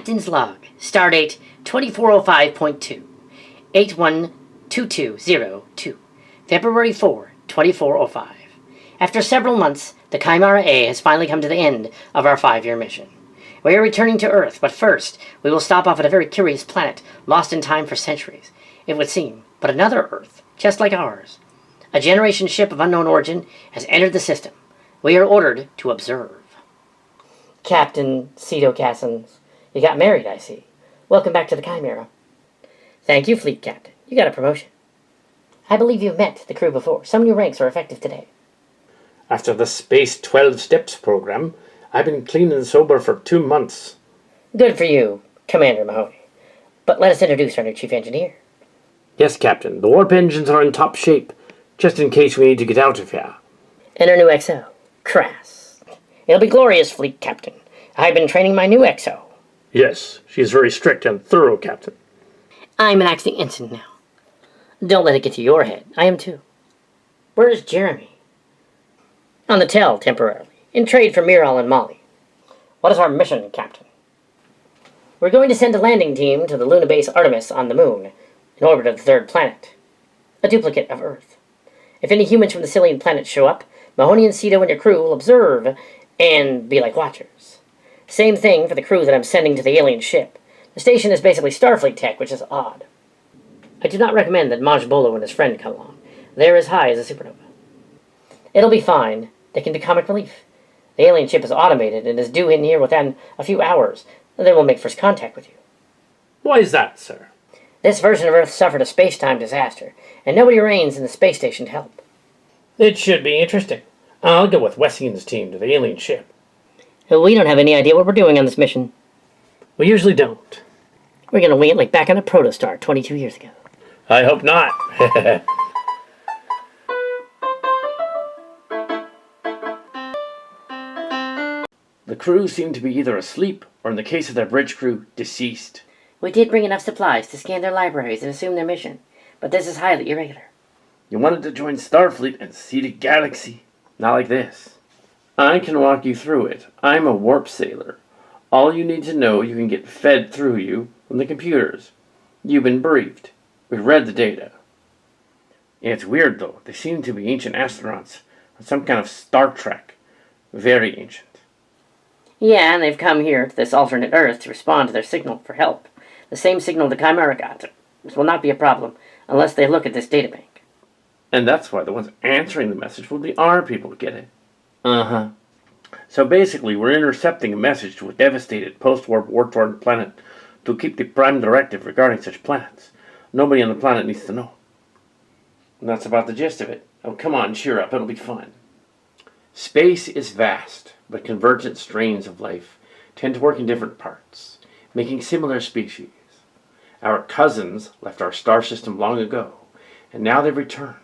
Captain's Log, Stardate 2405.2, 812202, February 4, 2405. After several months, the Chimera A has finally come to the end of our 5-year mission. We are returning to Earth, but first, we will stop off at a very curious planet, lost in time for centuries, it would seem, but another Earth, just like ours. A generation ship of unknown origin has entered the system. We are ordered to observe. Captain David Casens, you got married, I see. Welcome back to the Chimera. Thank you, Fleet Captain. You got a promotion. I believe you've met the crew before. Some new ranks are effective today. After the Space 12 Steps program, I've been clean and sober for 2 months. Good for you, Commander Mahoney. But let us introduce our new Chief Engineer. Yes, Captain. The warp engines are in top shape, just in case we need to get out of here. And our new XO, Crass. It'll be glorious, Fleet Captain. I've been training my new XO. Yes, she's very strict and thorough, Captain. I'm an acting ensign now. Don't let it get to your head. I am too. Where's Jeremy? On the Tell, temporarily. In trade for Miral and Molly. What is our mission, Captain? We're going to send a landing team to the lunar base Artemis on the Moon, in orbit of the third planet. A duplicate of Earth. If any humans from the Sillian planet show up, Mahoney and Cito and your crew will observe and be like watchers. Same thing for the crew that I'm sending to the alien ship. The station is basically Starfleet tech, which is odd. I do not recommend that Maj Bolo and his friend come along. They're as high as a supernova. It'll be fine. They can be comic relief. The alien ship is automated and is due in here within a few hours. Then we'll make first contact with you. Why is that, sir? This version of Earth suffered a space-time disaster, and nobody remains in the space station to help. It should be interesting. I'll go with Wessian's team to the alien ship. We don't have any idea what we're doing on this mission. We usually don't. We're going to wing it like back on the Protostar 22 years ago. I hope not. The crew seemed to be either asleep, or in the case of their bridge crew, deceased. We did bring enough supplies to scan their libraries and assume their mission, but this is highly irregular. You wanted to join Starfleet and see the galaxy. Not like this. I can walk you through it. I'm a warp sailor. All you need to know you can get fed through you from the computers. You've been briefed. We've read the data. Yeah, it's weird, though. They seem to be ancient astronauts on some kind of Star Trek. Very ancient. Yeah, and they've come here to this alternate Earth to respond to their signal for help. The same signal the Chimera got. This will not be a problem unless they look at this databank. And that's why the ones answering the message will be our people to get it. Uh-huh. So basically, we're intercepting a message to a devastated post-warp war-torn planet to keep the prime directive regarding such planets. Nobody on the planet needs to know. And that's about the gist of it. Oh, come on, cheer up. It'll be fun. Space is vast, but convergent strains of life tend to work in different parts, making similar species. Our cousins left our star system long ago, and now they've returned.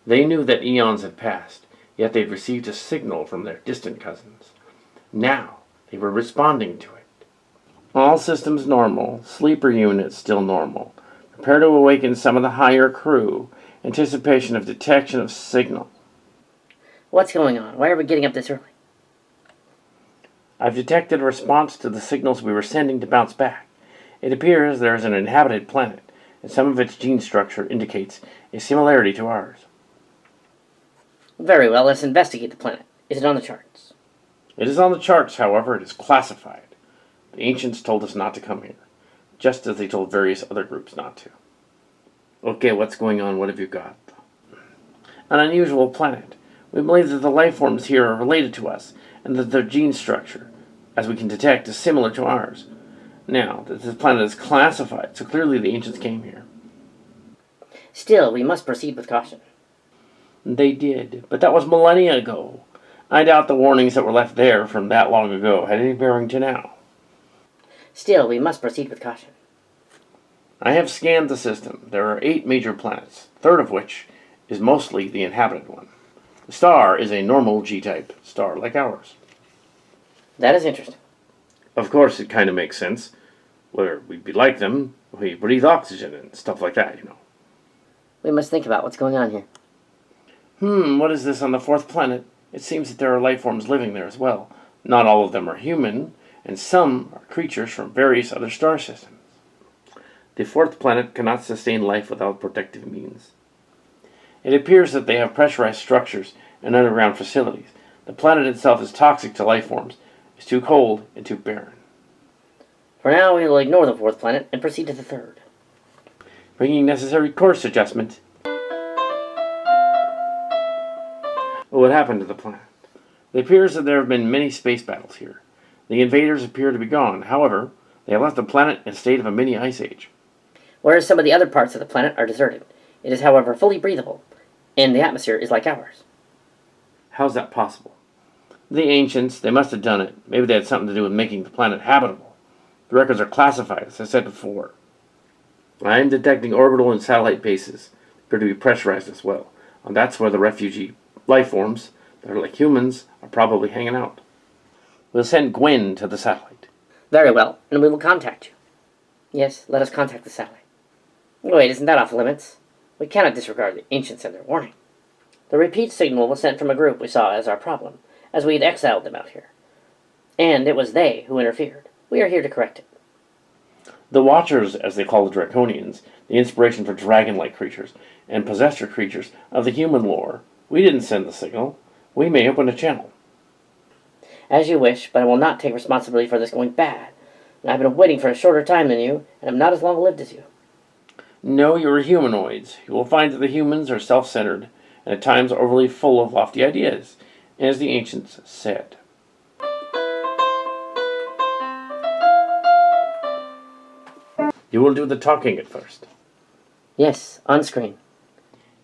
They knew that eons had passed, yet they'd received a signal from their distant cousins. Now they were responding to it. All systems normal, sleeper units still normal. Prepare to awaken some of the higher crew. Anticipation of detection of signal. What's going on? Why are we getting up this early? I've detected a response to the signals we were sending to bounce back. It appears there is an inhabited planet, and some of its gene structure indicates a similarity to ours. Very well, let's investigate the planet. Is it on the charts? It is on the charts, however, it is classified. The ancients told us not to come here, just as they told various other groups not to. Okay, what's going on? What have you got? An unusual planet. We believe that the life forms here are related to us, and that their gene structure, as we can detect, is similar to ours. Now, this planet is classified, so clearly the ancients came here. Still, we must proceed with caution. They did, but that was millennia ago. I doubt the warnings that were left there from that long ago had any bearing to now. Still, we must proceed with caution. I have scanned the system. There are 8 major planets, a third of which is mostly the inhabited one. The star is a normal G-type star like ours. That is interesting. Of course, it kind of makes sense. Where we'd be like them, we breathe oxygen and stuff like that, you know. We must think about what's going on here. What is this on the 4th planet? It seems that there are life forms living there as well. Not all of them are human, and some are creatures from various other star systems. The fourth planet cannot sustain life without protective means. It appears that they have pressurized structures and underground facilities. The planet itself is toxic to life forms. It's too cold and too barren. For now, we will ignore the fourth planet and proceed to the third. Bringing necessary course adjustment. What happened to the planet? It appears that there have been many space battles here. The invaders appear to be gone. However, they have left the planet in a state of a mini ice age. Whereas some of the other parts of the planet are deserted. It is, however, fully breathable, and the atmosphere is like ours. How's that possible? The ancients, they must have done it. Maybe they had something to do with making the planet habitable. The records are classified, as I said before. I am detecting orbital and satellite bases. They appear to be pressurized as well. And that's where the refugee life forms that are like humans are probably hanging out. We'll send Gwen to the satellite. Very well, and we will contact you. Yes, let us contact the satellite. Wait, isn't that off limits? We cannot disregard the ancients and their warning. The repeat signal was sent from a group we saw as our problem, as we had exiled them out here. And it was they who interfered. We are here to correct it. The Watchers, as they call the Draconians, the inspiration for dragon-like creatures, and possessor creatures of the human lore, we didn't send the signal. We may open a channel. As you wish, but I will not take responsibility for this going bad. And I've been waiting for a shorter time than you, and am not as long-lived as you. No, you are humanoids. You will find that the humans are self-centered, and at times overly full of lofty ideas, as the ancients said. You will do the talking at first. Yes, on screen.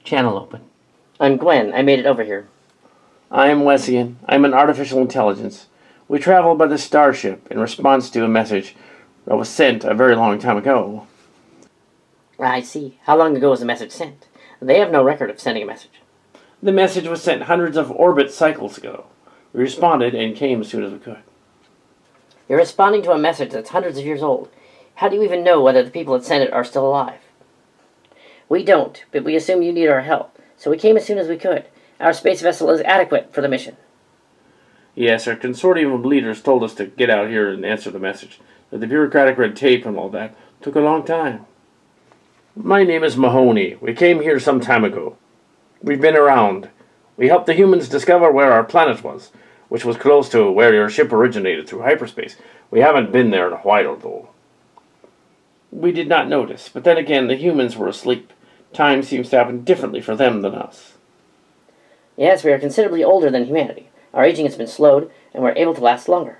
Channel open. I'm Gwen. I made it over here. I am Wessian. I am an artificial intelligence. We traveled by the Starship in response to a message that was sent a very long time ago. I see. How long ago was the message sent? They have no record of sending a message. The message was sent hundreds of orbit cycles ago. We responded and came as soon as we could. You're responding to a message that's hundreds of years old. How do you even know whether the people that sent it are still alive? We don't, but we assume you need our help, so we came as soon as we could. Our space vessel is adequate for the mission. Yes, our consortium of leaders told us to get out here and answer the message. But the bureaucratic red tape and all that took a long time. My name is Mahoney. We came here some time ago. We've been around. We helped the humans discover where our planet was, which was close to where your ship originated through hyperspace. We haven't been there in a while, though. We did not notice, but then again, the humans were asleep. Time seems to happen differently for them than us. Yes, we are considerably older than humanity. Our aging has been slowed, and we're able to last longer.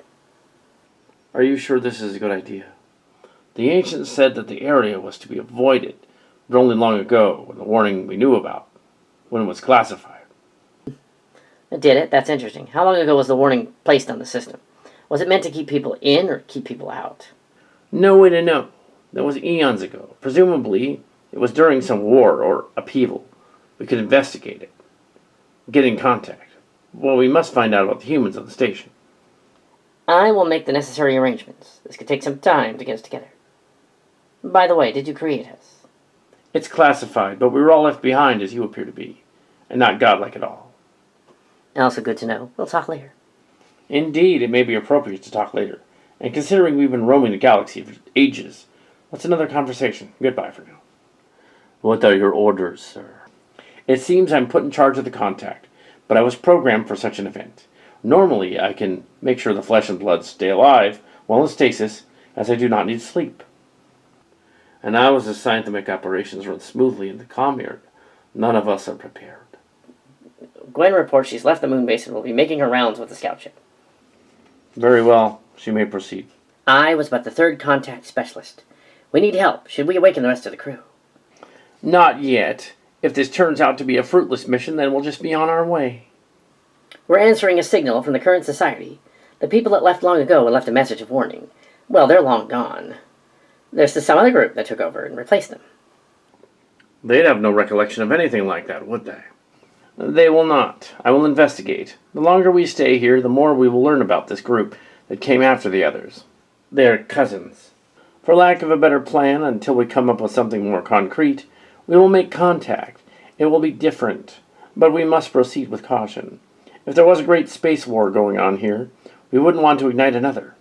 Are you sure this is a good idea? The ancients said that the area was to be avoided, but only long ago, when the warning we knew about, when it was classified. Did it? That's interesting. How long ago was the warning placed on the system? Was it meant to keep people in or keep people out? No way to know. That was eons ago. Presumably, it was during some war or upheaval. We could investigate it. Get in contact. Well, we must find out about the humans on the station. I will make the necessary arrangements. This could take some time to get us together. By the way, did you create us? It's classified, but we were all left behind as you appear to be, and not godlike at all. Also good to know. We'll talk later. Indeed, it may be appropriate to talk later. And considering we've been roaming the galaxy for ages, that's another conversation. Goodbye for now. What are your orders, sir? It seems I'm put in charge of the contact, but I was programmed for such an event. Normally, I can make sure the flesh and blood stay alive while in stasis, as I do not need sleep. And I was assigned to make operations run smoothly in the comm area. None of us are prepared. Gwen reports she's left the moonbase and will be making her rounds with the scout ship. Very well. She may proceed. I was but the third contact specialist. We need help. Should we awaken the rest of the crew? Not yet. If this turns out to be a fruitless mission, then we'll just be on our way. We're answering a signal from the current society. The people that left long ago and left a message of warning. Well, they're long gone. There's some other group that took over and replaced them. They'd have no recollection of anything like that, would they? They will not. I will investigate. The longer we stay here, the more we will learn about this group that came after the others. They're cousins. For lack of a better plan, until we come up with something more concrete, we will make contact. It will be different, but we must proceed with caution. If there was a great space war going on here, we wouldn't want to ignite another.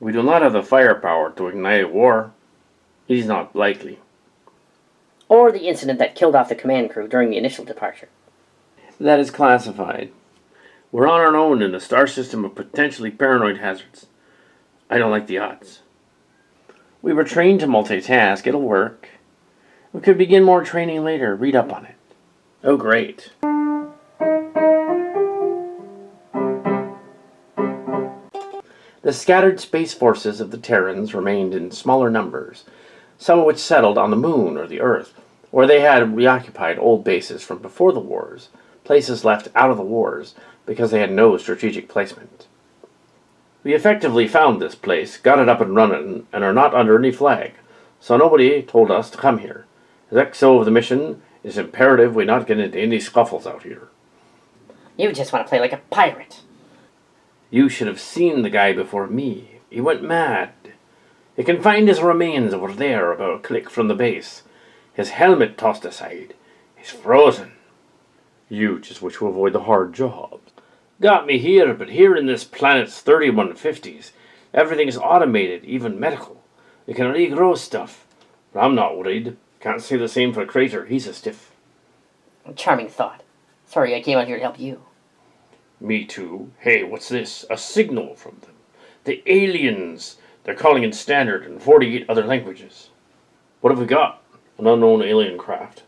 We do not have the firepower to ignite a war. It is not likely. Or the incident that killed off the command crew during the initial departure. That is classified. We're on our own in a star system of potentially paranoid hazards. I don't like the odds. We were trained to multitask. It'll work. We could begin more training later. Read up on it. Oh, great. The scattered space forces of the Terrans remained in smaller numbers, some of which settled on the moon or the Earth, where they had reoccupied old bases from before the wars, places left out of the wars because they had no strategic placement. We effectively found this place, got it up and running, and are not under any flag, so nobody told us to come here. As XO of the mission, it's imperative we not get into any scuffles out here. You just want to play like a pirate. You should have seen the guy before me. He went mad. You can find his remains over there about a click from the base. His helmet tossed aside. He's frozen. You just wish to avoid the hard job. Got me here, but here in this planet's 3150s, everything is automated, even medical. You can regrow stuff. But I'm not worried. Can't say the same for Crater. He's a stiff. Charming thought. Sorry, I came out here to help you. Me too. Hey, what's this? A signal from them. The aliens. They're calling in standard and 48 other languages. What have we got? An unknown alien craft.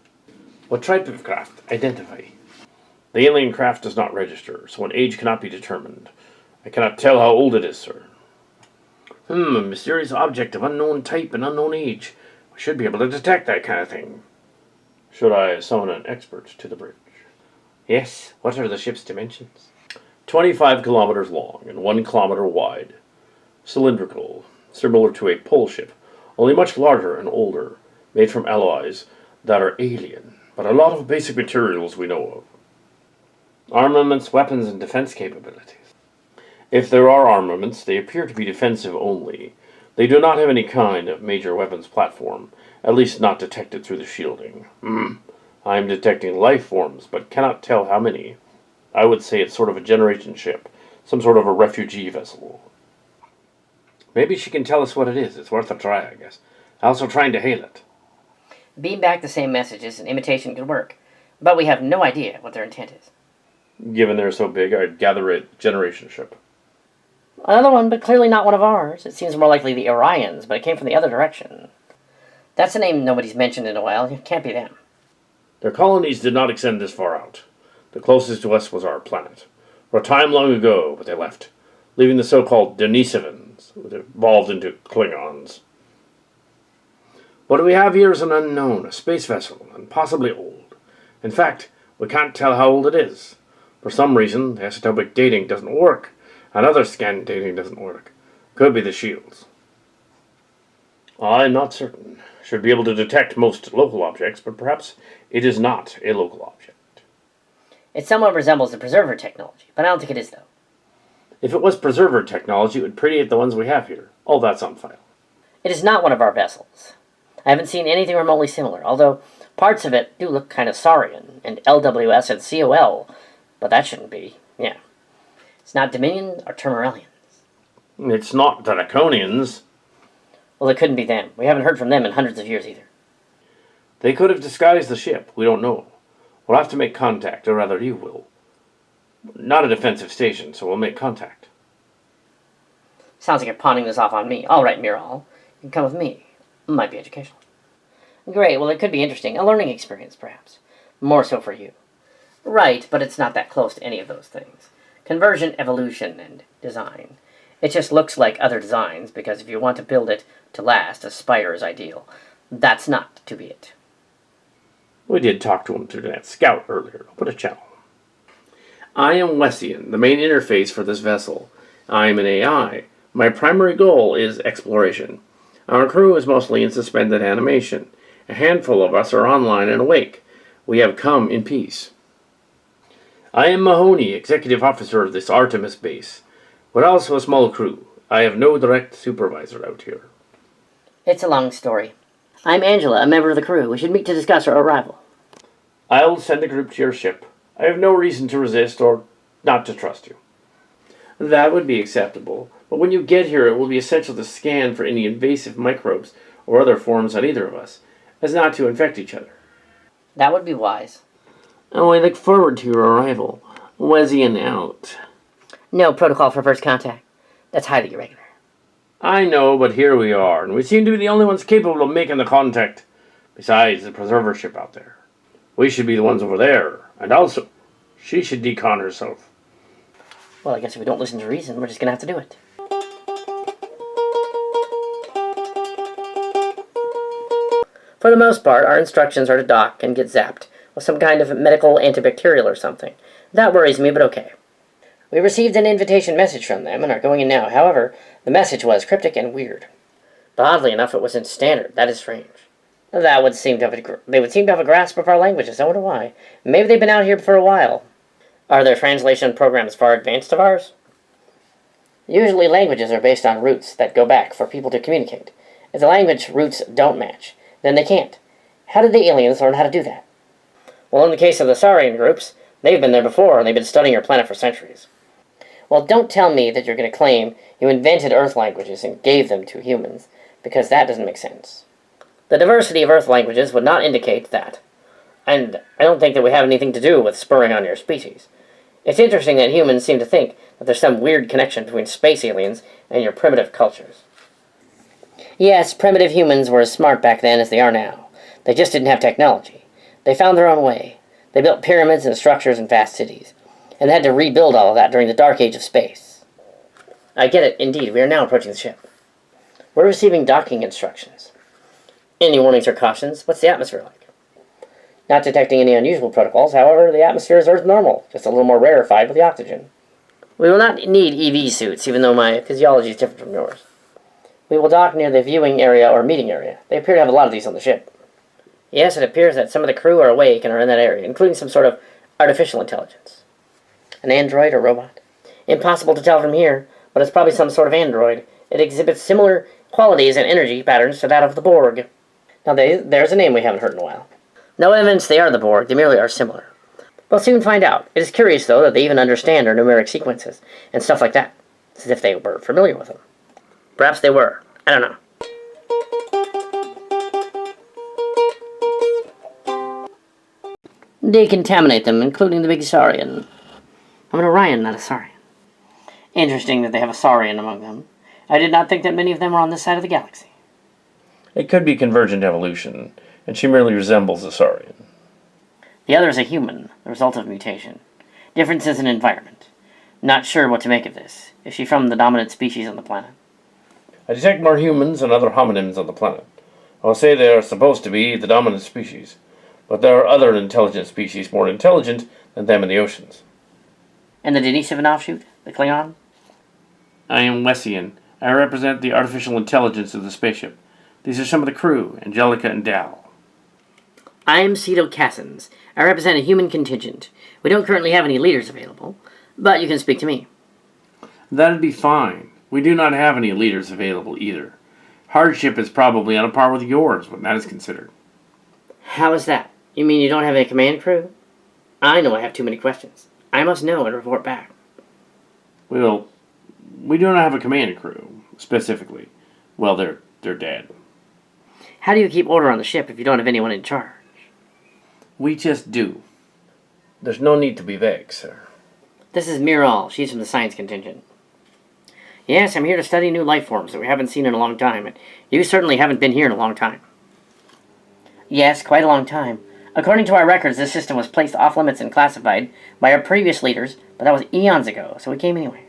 What type of craft? Identify. The alien craft does not register, so an age cannot be determined. I cannot tell how old it is, sir. A mysterious object of unknown type and unknown age. We should be able to detect that kind of thing. Should I summon an expert to the bridge? Yes. What are the ship's dimensions? 25 kilometers long and 1 kilometer wide. Cylindrical, similar to a pole ship, only much larger and older, made from alloys that are alien, but a lot of basic materials we know of. Armaments, weapons, and defense capabilities. If there are armaments, they appear to be defensive only. They do not have any kind of major weapons platform, at least not detected through the shielding. I am detecting life forms, but cannot tell how many. I would say it's sort of a generation ship, some sort of a refugee vessel. Maybe she can tell us what it is. It's worth a try, I guess. Also trying to hail it. Beam back the same messages and imitation could work, but we have no idea what their intent is. Given they're so big, I'd gather a generation ship. Another one, but clearly not one of ours. It seems more likely the Orions, but it came from the other direction. That's a name nobody's mentioned in a while. It can't be them. Their colonies did not extend this far out. The closest to us was our planet. For a time long ago, but they left, leaving the so-called Denisovans, who evolved into Klingons. What we have here is an unknown, a space vessel, and possibly old. In fact, we can't tell how old it is. For some reason, the isotopic dating doesn't work, and other scan dating doesn't work. Could be the shields. I'm not certain. Should be able to detect most local objects, but perhaps it is not a local object. It somewhat resembles the preserver technology, but I don't think it is, though. If it was preserver technology, it would predate the ones we have here. All that's on file. It is not one of our vessels. I haven't seen anything remotely similar, although parts of it do look kind of Saurian, and LWS and COL, but that shouldn't be. Yeah. It's not Dominion or Termarellians. It's not Draconians. Well, it couldn't be them. We haven't heard from them in hundreds of years either. They could have disguised the ship. We don't know. We'll have to make contact, or rather you will. Not a defensive station, so we'll make contact. Sounds like you're pawning this off on me. All right, Miral. You can come with me. Might be educational. Great, well, it could be interesting. A learning experience, perhaps. More so for you. Right, but it's not that close to any of those things. Conversion, evolution, and design. It just looks like other designs, because if you want to build it to last, a spider is ideal. That's not to be it. We did talk to him through that scout earlier. I'll put a channel. I am Wessian, the main interface for this vessel. I am an AI. My primary goal is exploration. Our crew is mostly in suspended animation. A handful of us are online and awake. We have come in peace. I am Mahoney, executive officer of this Artemis base. We're also a small crew. I have no direct supervisor out here. It's a long story. I'm Angela, a member of the crew. We should meet to discuss our arrival. I'll send a group to your ship. I have no reason to resist or not to trust you. That would be acceptable, But when you get here, it will be essential to scan for any invasive microbes or other forms on either of us, as not to infect each other. That would be wise. Oh, I look forward to your arrival. Wessian out. No protocol for first contact. That's highly irregular. I know, but here we are, and we seem to be the only ones capable of making the contact, besides the preserver ship out there. We should be the ones over there, and also, she should decon herself. Well, I guess if we don't listen to reason, we're just gonna have to do it. For the most part, our instructions are to dock and get zapped with some kind of medical antibacterial or something. That worries me, but okay. We received an invitation message from them and are going in now. However, the message was cryptic and weird. But oddly enough, it was in standard. That is strange. They would seem to have a grasp of our languages. I wonder why. Maybe they've been out here for a while. Are their translation programs far advanced of ours? Usually languages are based on roots that go back for people to communicate. If the language roots don't match, then they can't. How did the aliens learn how to do that? Well, in the case of the Saurian groups, they've been there before and they've been studying our planet for centuries. Well, don't tell me that you're going to claim you invented Earth languages and gave them to humans, because that doesn't make sense. The diversity of Earth languages would not indicate that, and I don't think that we have anything to do with spurring on your species. It's interesting that humans seem to think that there's some weird connection between space aliens and your primitive cultures. Yes, primitive humans were as smart back then as they are now. They just didn't have technology. They found their own way. They built pyramids and structures and vast cities, and they had to rebuild all of that during the dark age of space. I get it, indeed. We are now approaching the ship. We're receiving docking instructions. Any warnings or cautions? What's the atmosphere like? Not detecting any unusual protocols, however, the atmosphere is Earth normal, just a little more rarefied with the oxygen. We will not need EV suits, even though my physiology is different from yours. We will dock near the viewing area or meeting area. They appear to have a lot of these on the ship. Yes, it appears that some of the crew are awake and are in that area, including some sort of artificial intelligence. An android or robot? Impossible to tell from here, but it's probably some sort of android. It exhibits similar qualities and energy patterns to that of the Borg. Now, there's a name we haven't heard in a while. No evidence they are the Borg, they merely are similar. We'll soon find out. It is curious, though, that they even understand our numeric sequences and stuff like that. It's as if they were familiar with them. Perhaps they were. I don't know. Decontaminate them, including the big Saurian. I'm an Orion, not a Saurian. Interesting that they have a Saurian among them. I did not think that many of them were on this side of the galaxy. It could be convergent evolution, and she merely resembles a Saurian. The other is a human, the result of mutation. Differences in environment. Not sure what to make of this. Is she from the dominant species on the planet? I detect more humans and other hominids on the planet. I'll say they are supposed to be the dominant species, but there are other intelligent species more intelligent than them in the oceans. And the Denisovan offshoot? The Klingon? I am Wessian. I represent the artificial intelligence of the spaceship. These are some of the crew, Angelica and Dal. I am David Casens. I represent a human contingent. We don't currently have any leaders available, but you can speak to me. That'd be fine. We do not have any leaders available either. Hardship is probably on a par with yours when that is considered. How is that? You mean you don't have a command crew? I know I have too many questions. I must know and report back. Well, we do not have a command crew, specifically. Well, they're dead. How do you keep order on the ship if you don't have anyone in charge? We just do. There's no need to be vague, sir. This is Miral. She's from the science contingent. Yes, I'm here to study new life forms that we haven't seen in a long time, and you certainly haven't been here in a long time. Yes, quite a long time. According to our records, this system was placed off limits and classified by our previous leaders, but that was eons ago, so we came anyway.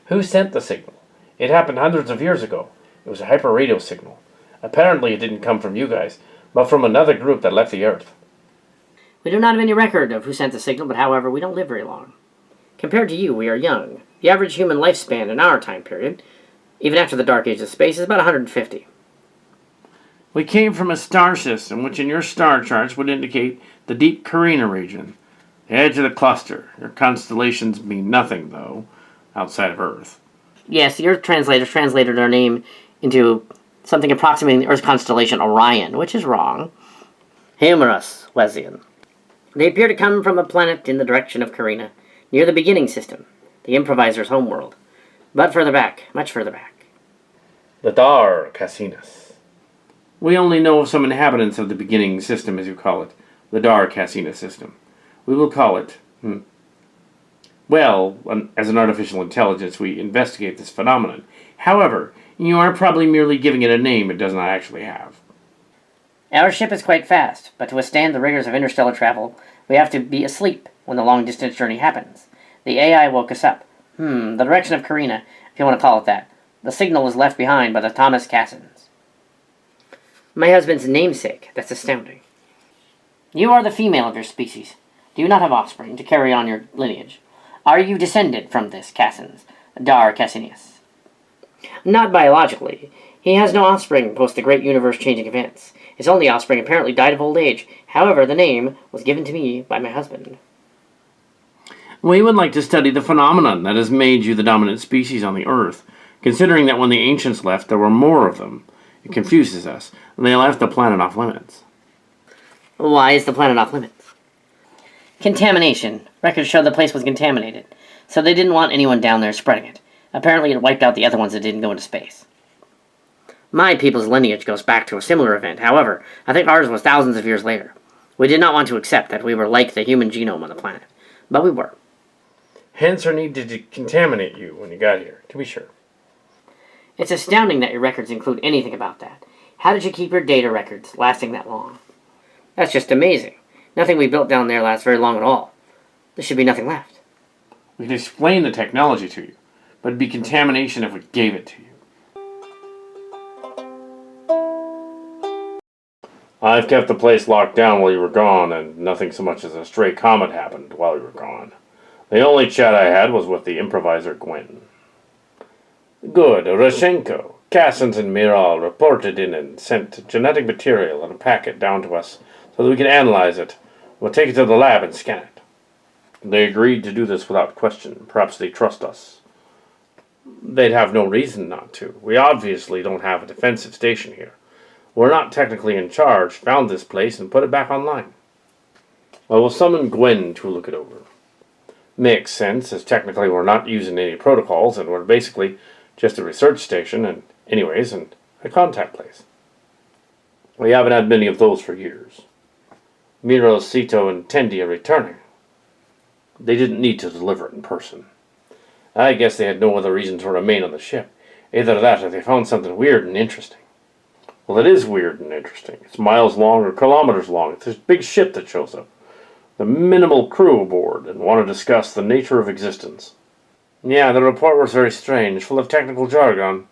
Who sent the signal? It happened hundreds of years ago. It was a hyper-radio signal. Apparently it didn't come from you guys, but from another group that left the Earth. We do not have any record of who sent the signal, but however, we don't live very long. Compared to you, we are young. The average human lifespan in our time period, even after the Dark Age of space, is about 150. We came from a star system, which in your star charts would indicate the deep Carina region, the edge of the cluster. Your constellations mean nothing, though, outside of Earth. Yes, the Earth translators translated our name into something approximating the Earth constellation Orion, which is wrong. Humorous, Wessian. They appear to come from a planet in the direction of Carina, near the beginning system, the improviser's homeworld. But further back, much further back. The Draconians. We only know of some inhabitants of the beginning system, as you call it. The Draconian system. We will call it... Well, as an artificial intelligence, we investigate this phenomenon. However, you are probably merely giving it a name it does not actually have. Our ship is quite fast, but to withstand the rigors of interstellar travel, we have to be asleep when the long-distance journey happens. The AI woke us up. The direction of Carina, if you want to call it that. The signal was left behind by the Thomas Casens. My husband's namesake. That's astounding. You are the female of your species. Do you not have offspring to carry on your lineage? Are you descended from this Casens, Casinius? Not biologically. He has no offspring post the great universe-changing events. His only offspring apparently died of old age. However, the name was given to me by my husband. We would like to study the phenomenon that has made you the dominant species on the Earth, considering that when the ancients left, there were more of them. It confuses us. They left the planet off limits. Why is the planet off limits? Contamination. Records show the place was contaminated, so they didn't want anyone down there spreading it. Apparently it wiped out the other ones that didn't go into space. My people's lineage goes back to a similar event. However, I think ours was thousands of years later. We did not want to accept that we were like the human genome on the planet, but we were. Hence our need to contaminate you when you got here, to be sure. It's astounding that your records include anything about that. How did you keep your data records lasting that long? That's just amazing. Nothing we built down there lasts very long at all. There should be nothing left. We could explain the technology to you, but it'd be contamination if we gave it to you. I've kept the place locked down while you were gone, and nothing so much as a stray comet happened while you were gone. The only chat I had was with the improviser Gwen. Good. Rashenko, Casens, and Miral reported in and sent genetic material in a packet down to us so that we could analyze it. We'll take it to the lab and scan it. They agreed to do this without question. Perhaps they trust us. They'd have no reason not to. We obviously don't have a defensive station here. We're not technically in charge, found this place, and put it back online. I will summon Gwen to look it over. Makes sense, as technically we're not using any protocols, and we're basically just a research station, and a contact place. We haven't had many of those for years. Miro, Sito, and Tendi are returning. They didn't need to deliver it in person. I guess they had no other reason to remain on the ship. Either that or they found something weird and interesting. Well, it is weird and interesting. It's miles long or kilometers long. It's this big ship that shows up. The minimal crew aboard and want to discuss the nature of existence. Yeah, the report was very strange, full of technical jargon.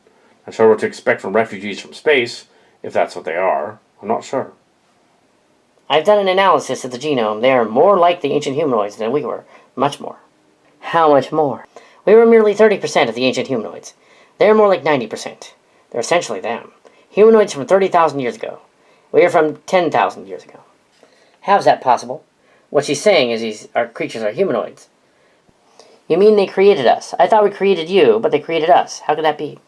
Not sure what to expect from refugees from space, if that's what they are. I'm not sure. I've done an analysis of the genome. They are more like the ancient humanoids than we were. Much more. How much more? We were merely 30% of the ancient humanoids. They're more like 90%. They're essentially them. Humanoids from 30,000 years ago. We are from 10,000 years ago. How's that possible? What she's saying is our creatures are humanoids. You mean they created us? I thought we created you, but they created us. How could that be?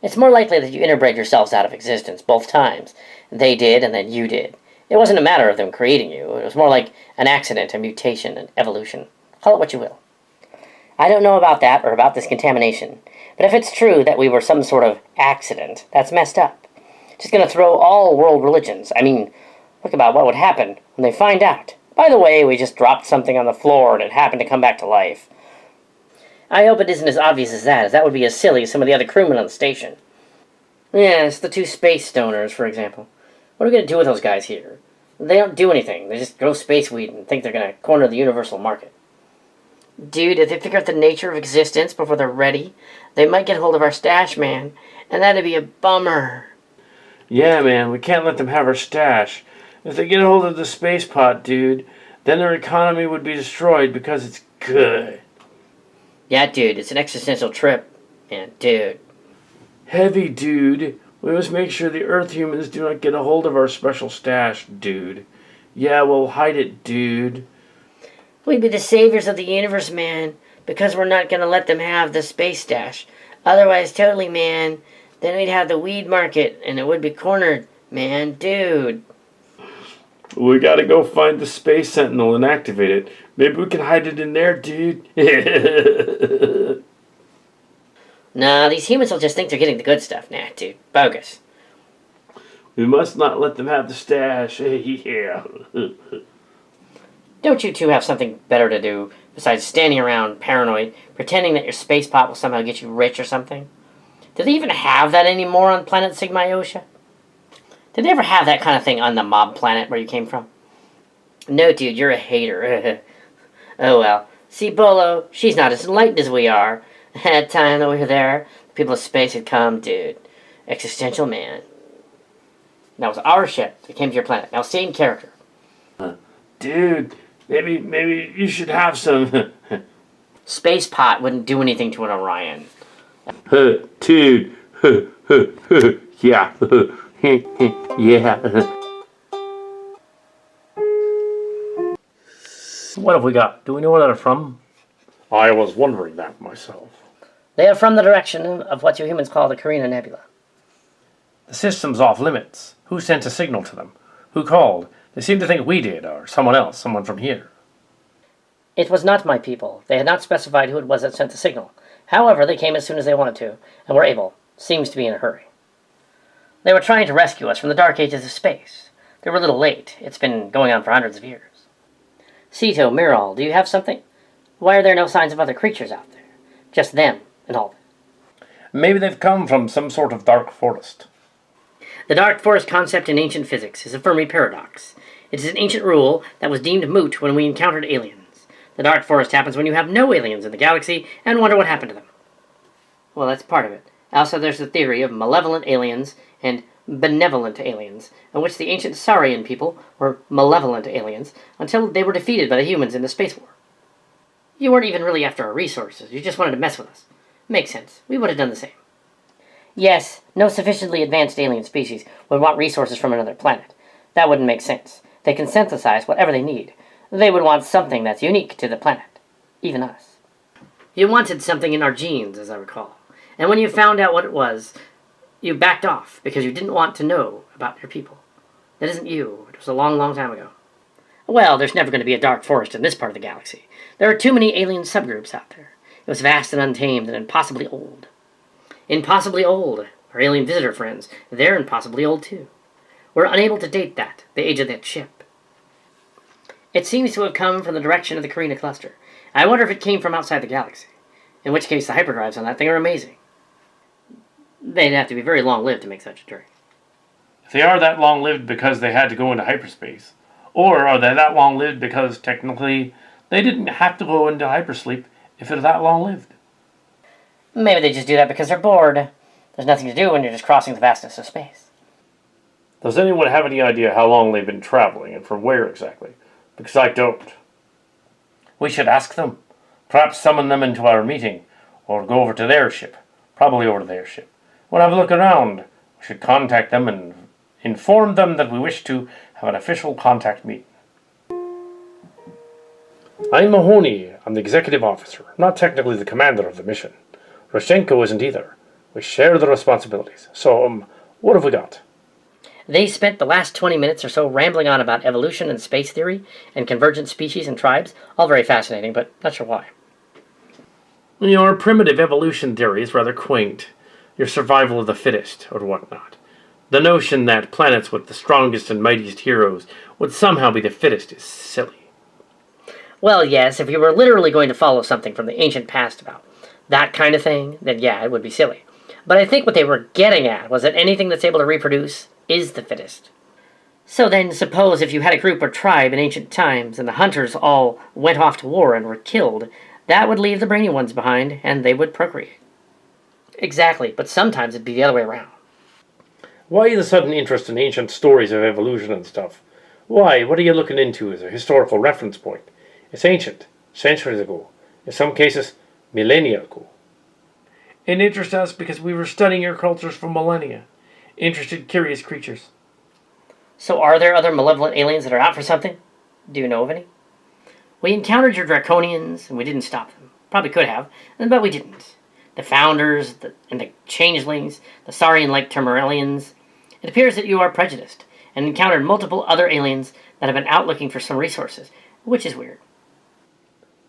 It's more likely that you interbred yourselves out of existence both times. They did, and then you did. It wasn't a matter of them creating you. It was more like an accident, a mutation, an evolution. Call it what you will. I don't know about that or about this contamination, but if it's true that we were some sort of accident, that's messed up. Just gonna throw all world religions. I mean, look about what would happen when they find out. By the way, we just dropped something on the floor and it happened to come back to life. I hope it isn't as obvious as that, as that would be as silly as some of the other crewmen on the station. Yes, the two space stoners, for example. What are we going to do with those guys here? They don't do anything. They just grow space weed and think they're going to corner the universal market. Dude, if they figure out the nature of existence before they're ready, they might get hold of our stash, man. And that'd be a bummer. Yeah, man, we can't let them have our stash. If they get a hold of the space pot, dude, then their economy would be destroyed because it's good. Yeah, dude, it's an existential trip. Man, dude. Heavy, dude. We must make sure the Earth humans do not get a hold of our special stash, dude. Yeah, we'll hide it, dude. We'd be the saviors of the universe, man, because we're not going to let them have the space stash. Otherwise, totally, man, then we'd have the weed market, and it would be cornered, man, dude. We gotta go find the Space Sentinel and activate it. Maybe we can hide it in there, dude. Nah, these humans will just think they're getting the good stuff. Nah, dude. Bogus. We must not let them have the stash. Yeah. Don't you two have something better to do besides standing around paranoid, pretending that your space pot will somehow get you rich or something? Do they even have that anymore on planet Sigma Iosha? Did they ever have that kind of thing on the mob planet where you came from? No, dude, you're a hater. Oh well. See, Bolo, she's not as enlightened as we are. That time that we were there, the people of space had come, dude. Existential man. That was our ship that came to your planet. Now stay in character. Dude, maybe you should have some. Space pot wouldn't do anything to an Orion. Dude. Yeah. Yeah. What have we got? Do we know where they're from? I was wondering that myself. They are from the direction of what you humans call the Carina Nebula. The system's off limits. Who sent a signal to them? Who called? They seem to think we did, or someone else, someone from here. It was not my people. They had not specified who it was that sent the signal. However, they came as soon as they wanted to, and were able. Seems to be in a hurry. They were trying to rescue us from the dark ages of space. They were a little late. It's been going on for hundreds of years. Cito, Miral, do you have something? Why are there no signs of other creatures out there? Just them, and all that. Maybe they've come from some sort of dark forest. The dark forest concept in ancient physics is a Fermi paradox. It is an ancient rule that was deemed moot when we encountered aliens. The dark forest happens when you have no aliens in the galaxy and wonder what happened to them. Well, that's part of it. Also, there's the theory of malevolent aliens and benevolent aliens, in which the ancient Saurian people were malevolent aliens until they were defeated by the humans in the space war. You weren't even really after our resources, you just wanted to mess with us. Makes sense. We would have done the same. Yes, no sufficiently advanced alien species would want resources from another planet. That wouldn't make sense. They can synthesize whatever they need. They would want something that's unique to the planet. Even us. You wanted something in our genes, as I recall. And when you found out what it was, you backed off because you didn't want to know about your people. That isn't you. It was a long, long time ago. Well, there's never going to be a dark forest in this part of the galaxy. There are too many alien subgroups out there. It was vast and untamed and impossibly old. Impossibly old. Our alien visitor friends, they're impossibly old too. We're unable to date that, the age of that ship. It seems to have come from the direction of the Carina cluster. I wonder if it came from outside the galaxy. In which case the hyperdrives on that thing are amazing. They'd have to be very long-lived to make such a journey. If they are that long-lived because they had to go into hyperspace, or are they that long-lived because technically they didn't have to go into hypersleep if they're that long-lived? Maybe they just do that because they're bored. There's nothing to do when you're just crossing the vastness of space. Does anyone have any idea how long they've been traveling and from where exactly? Because I don't. We should ask them. Perhaps summon them into our meeting, or go over to their ship. Probably over to their ship. We'll have a look around. We should contact them and inform them that we wish to have an official contact meeting. I'm Mahoney. I'm the executive officer, not technically the commander of the mission. Roshenko isn't either. We share the responsibilities. So, what have we got? They spent the last 20 minutes or so rambling on about evolution and space theory and convergent species and tribes. All very fascinating, but not sure why. Your primitive evolution theory is rather quaint. Your survival of the fittest, or whatnot. The notion that planets with the strongest and mightiest heroes would somehow be the fittest is silly. Well, yes, if you were literally going to follow something from the ancient past about that kind of thing, then yeah, it would be silly. But I think what they were getting at was that anything that's able to reproduce is the fittest. So then, suppose if you had a group or tribe in ancient times and the hunters all went off to war and were killed, that would leave the brainy ones behind, and they would procreate. Exactly, but sometimes it'd be the other way around. Why the sudden interest in ancient stories of evolution and stuff? Why? What are you looking into as a historical reference point? It's ancient, centuries ago. In some cases, millennia ago. It interests us because we were studying your cultures for millennia. Interested, curious creatures. So are there other malevolent aliens that are out for something? Do you know of any? We encountered your Draconians, and we didn't stop them. Probably could have, but we didn't. The Founders, and the Changelings, the Saurian-like Termarians. It appears that you are prejudiced, and encountered multiple other aliens that have been out looking for some resources, which is weird.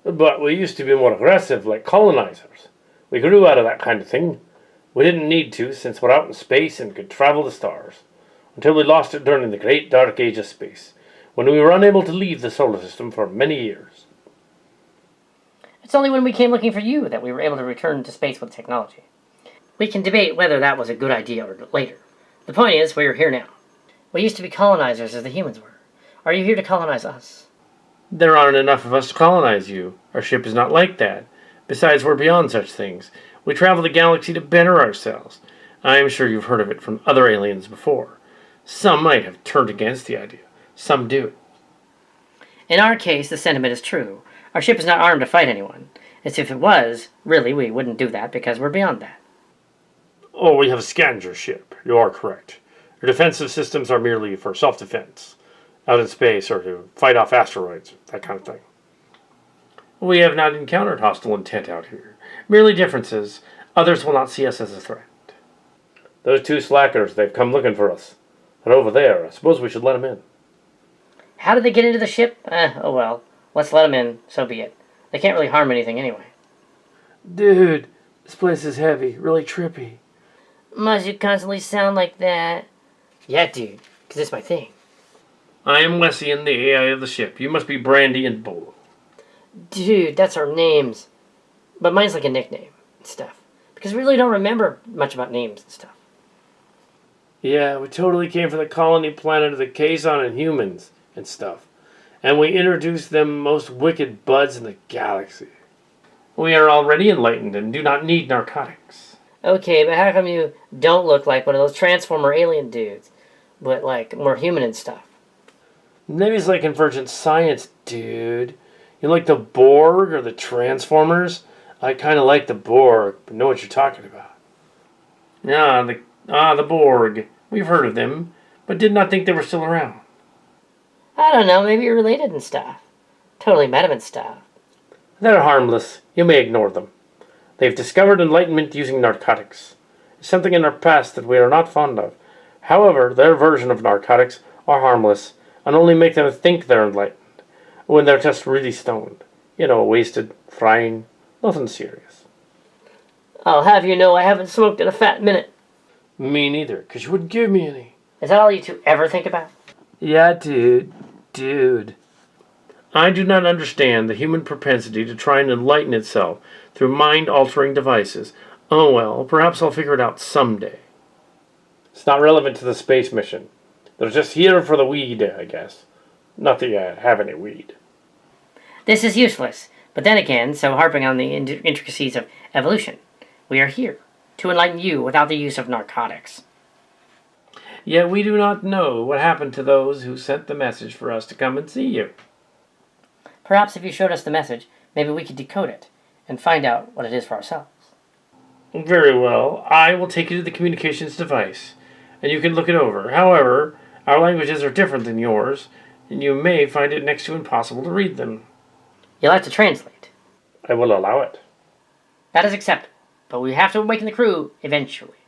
But we used to be more aggressive, like colonizers. We grew out of that kind of thing. We didn't need to, since we're out in space and could travel the stars. Until we lost it during the great dark age of space, when we were unable to leave the solar system for many years. It's only when we came looking for you that we were able to return to space with technology. We can debate whether that was a good idea or later. The point is, we're here now. We used to be colonizers as the humans were. Are you here to colonize us? There aren't enough of us to colonize you. Our ship is not like that. Besides, we're beyond such things. We travel the galaxy to better ourselves. I am sure you've heard of it from other aliens before. Some might have turned against the idea. Some do. In our case, the sentiment is true. Our ship is not armed to fight anyone. As if it was, really, we wouldn't do that because we're beyond that. Oh, we have a scavenger ship. You are correct. Your defensive systems are merely for self-defense, out in space or to fight off asteroids, that kind of thing. We have not encountered hostile intent out here. Merely differences. Others will not see us as a threat. Those two slackers, they've come looking for us. They're over there. I suppose we should let them in. How did they get into the ship? Oh well. Let's let them in, so be it. They can't really harm anything anyway. Dude, this place is heavy, really trippy. Must you constantly sound like that? Yeah, dude, because it's my thing. I am Wessian, the AI of the ship. You must be Brandy and Bolo. Dude, that's our names. But mine's like a nickname and stuff. Because we really don't remember much about names and stuff. Yeah, we totally came from the colony planet of the Kazon and humans and stuff. And we introduced them most wicked buds in the galaxy. We are already enlightened and do not need narcotics. Okay, but how come you don't look like one of those Transformer alien dudes? But like more human and stuff. Maybe it's like convergent science, dude. You like the Borg or the Transformers? I kind of like the Borg, but know what you're talking about. The Borg. We've heard of them, but did not think they were still around. I don't know, maybe you're related and stuff. Totally met 'em and stuff. They're harmless. You may ignore them. They've discovered enlightenment using narcotics. It's something in our past that we are not fond of. However, their version of narcotics are harmless and only make them think they're enlightened when they're just really stoned. You know, wasted, frying, nothing serious. I'll have you know I haven't smoked in a fat minute. Me neither, because you wouldn't give me any. Is that all you two ever think about? Yeah, dude. I do not understand the human propensity to try and enlighten itself through mind-altering devices. Oh well, perhaps I'll figure it out someday. It's not relevant to the space mission. They're just here for the weed, I guess. Not that you have any weed. This is useless, but then again, so harping on the intricacies of evolution. We are here to enlighten you without the use of narcotics. Yet we do not know what happened to those who sent the message for us to come and see you. Perhaps if you showed us the message, maybe we could decode it and find out what it is for ourselves. Very well. I will take you to the communications device, and you can look it over. However, our languages are different than yours, and you may find it next to impossible to read them. You'll have to translate. I will allow it. That is acceptable, but we have to awaken the crew eventually.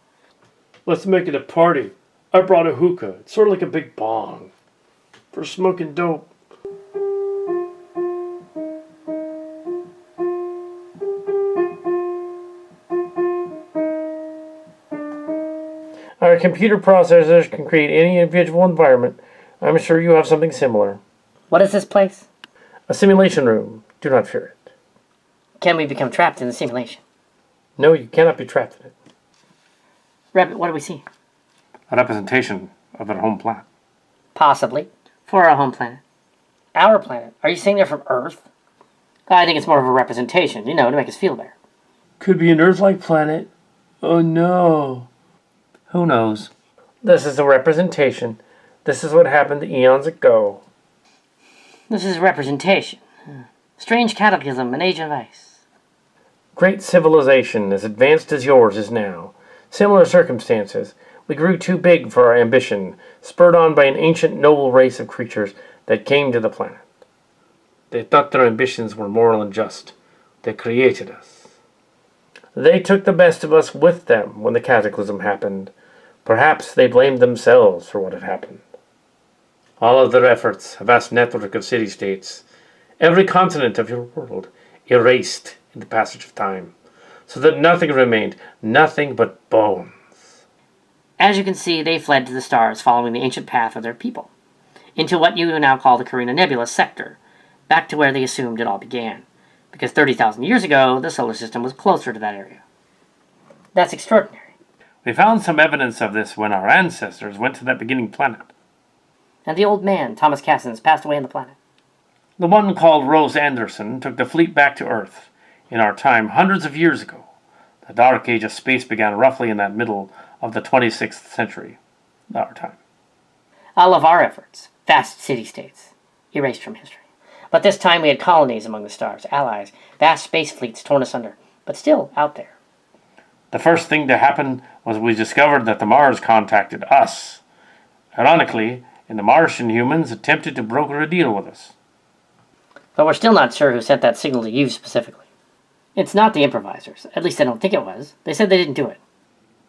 Let's make it a party. I brought a hookah. It's sort of like a big bong. For smoking dope. Our computer processors can create any individual environment. I'm sure you have something similar. What is this place? A simulation room. Do not fear it. Can we become trapped in the simulation? No, you cannot be trapped in it. Rabbit, what do we see? A representation of their home planet. Possibly. For our home planet. Our planet? Are you saying they're from Earth? I think it's more of a representation, to make us feel better. Could be an Earth-like planet. Oh no. Who knows? This is a representation. This is what happened eons ago. This is representation. Strange cataclysm, an age of ice. Great civilization, as advanced as yours is now. Similar circumstances. We grew too big for our ambition, spurred on by an ancient noble race of creatures that came to the planet. They thought their ambitions were moral and just. They created us. They took the best of us with them when the cataclysm happened. Perhaps they blamed themselves for what had happened. All of their efforts, a vast network of city-states, every continent of your world, erased in the passage of time. so that nothing remained, nothing but bones. As you can see, they fled to the stars following the ancient path of their people, into what you now call the Carina Nebula sector, back to where they assumed it all began, because 30,000 years ago, the solar system was closer to that area. That's extraordinary. We found some evidence of this when our ancestors went to that beginning planet. And the old man, Thomas Casens, passed away on the planet. The one called Rose Anderson took the fleet back to Earth in our time hundreds of years ago. The Dark Age of space began roughly in that middle of the 26th century, our time. All of our efforts, vast city-states, erased from history. But this time we had colonies among the stars, allies, vast space fleets torn asunder, but still out there. The first thing to happen was we discovered that the Mars contacted us. Ironically, and the Martian humans attempted to broker a deal with us. But we're still not sure who sent that signal to you specifically. It's not the improvisers. At least I don't think it was. They said they didn't do it.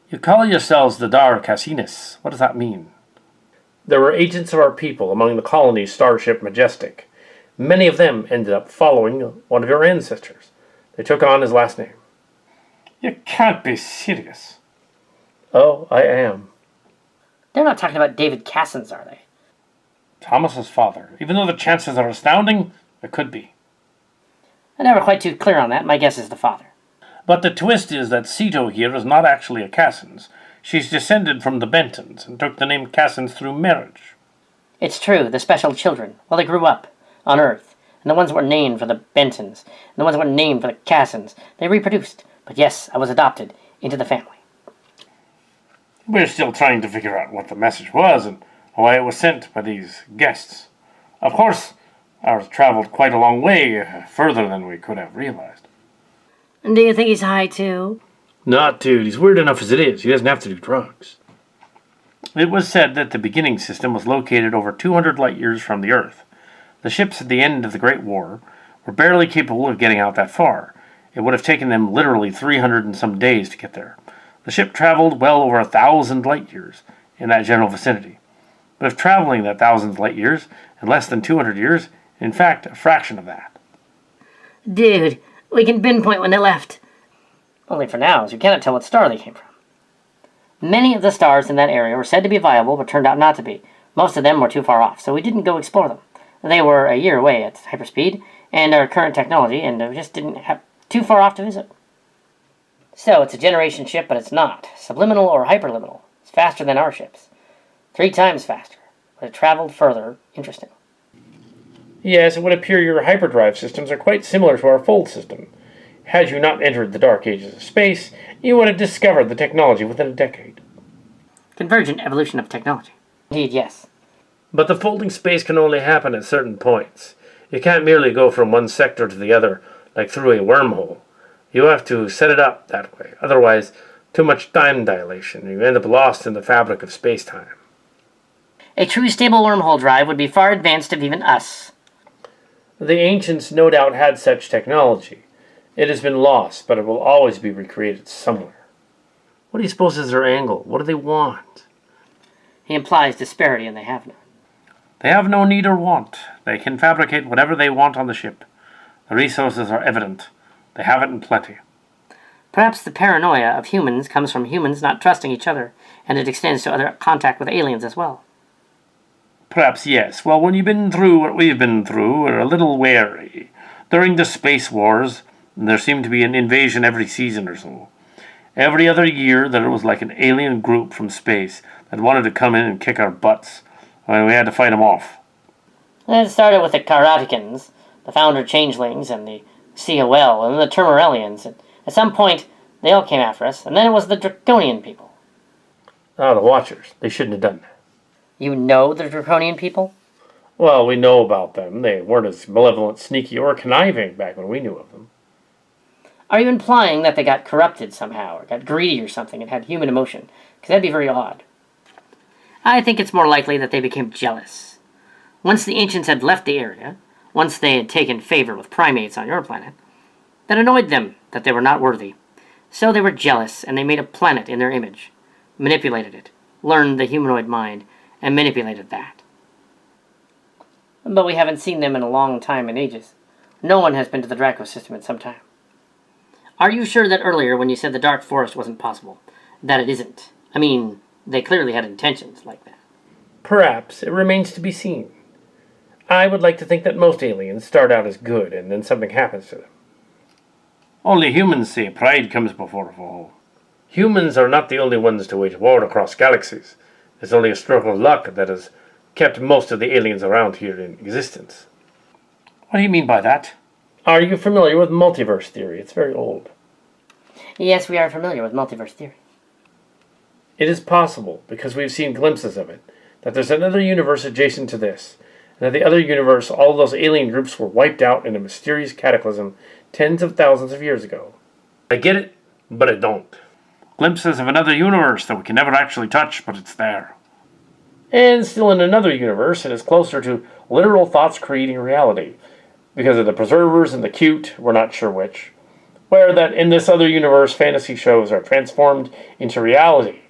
You call yourselves the Draconians. What does that mean? There were agents of our people among the colony's Starship Majestic. Many of them ended up following one of your ancestors. They took on his last name. You can't be serious. Oh, I am. They're not talking about David Casens, are they? Thomas's father. Even though the chances are astounding, it could be. I'm never quite too clear on that. My guess is the father. But the twist is that Ceto here is not actually a Casens. She's descended from the Bentons and took the name Casens through marriage. It's true, the special children. Well, they grew up on Earth, and the ones that were named for the Bentons, and the ones that were named for the Casens, they reproduced. But yes, I was adopted into the family. We're still trying to figure out what the message was and why it was sent by these guests. Of course, ours traveled quite a long way, further than we could have realized. And do you think he's high, too? Not, dude. He's weird enough as it is. He doesn't have to do drugs. It was said that the beginning system was located over 200 light years from the Earth. The ships at the end of the Great War were barely capable of getting out that far. It would have taken them literally 300 and some days to get there. The ship traveled well over 1,000 light years in that general vicinity. But if traveling that 1,000 light years in less than 200 years, in fact, a fraction of that. Dude, we can pinpoint when they left. Only for now, as we cannot tell what star they came from. Many of the stars in that area were said to be viable, but turned out not to be. Most of them were too far off, so we didn't go explore them. They were a year away at hyperspeed, and our current technology, and we just didn't have too far off to visit. So, it's a generation ship, but it's not. Subliminal or hyperliminal. It's faster than our ships. 3 times faster. But it traveled further. Interesting. Yes, it would appear your hyperdrive systems are quite similar to our fold system. Had you not entered the dark ages of space, you would have discovered the technology within a decade. Convergent evolution of technology. Indeed, yes. But the folding space can only happen at certain points. You can't merely go from one sector to the other, like through a wormhole. You have to set it up that way. Otherwise, too much time dilation, and you end up lost in the fabric of space-time. A true stable wormhole drive would be far advanced of even us. The ancients no doubt had such technology. It has been lost, but it will always be recreated somewhere. What do you suppose is their angle? What do they want? He implies disparity, and they have none. They have no need or want. They can fabricate whatever they want on the ship. The resources are evident. They have it in plenty. Perhaps the paranoia of humans comes from humans not trusting each other, and it extends to other contact with aliens as well. Perhaps yes. Well, when you've been through what we've been through, we're a little wary. During the space wars, there seemed to be an invasion every season or so. Every other year, there was like an alien group from space that wanted to come in and kick our butts. We had to fight them off. It started with the Karatikans, the founder changelings, and the COL, and the Termarellians. At some point, they all came after us, and then it was the Draconian people. Ah, the Watchers. They shouldn't have done that. You know the Draconian people? Well, we know about them. They weren't as malevolent, sneaky, or conniving back when we knew of them. Are you implying that they got corrupted somehow, or got greedy or something, and had human emotion? Because that'd be very odd. I think it's more likely that they became jealous. Once the ancients had left the area, once they had taken favor with primates on your planet, that annoyed them that they were not worthy. So they were jealous, and they made a planet in their image, manipulated it, learned the humanoid mind, and manipulated that. But we haven't seen them in a long time in ages. No one has been to the Draco system in some time. Are you sure that earlier when you said the Dark Forest wasn't possible, that it isn't? I mean, they clearly had intentions like that. Perhaps. It remains to be seen. I would like to think that most aliens start out as good and then something happens to them. Only humans say pride comes before a fall. Humans are not the only ones to wage war across galaxies. It's only a stroke of luck that has kept most of the aliens around here in existence. What do you mean by that? Are you familiar with multiverse theory? It's very old. Yes, we are familiar with multiverse theory. It is possible, because we've seen glimpses of it, that there's another universe adjacent to this, and that the other universe, all of those alien groups were wiped out in a mysterious cataclysm tens of thousands of years ago. I get it, but I don't. Glimpses of another universe that we can never actually touch, but it's there. And still in another universe, it is closer to literal thoughts creating reality, because of the preservers and the cute, we're not sure which, where that in this other universe fantasy shows are transformed into reality.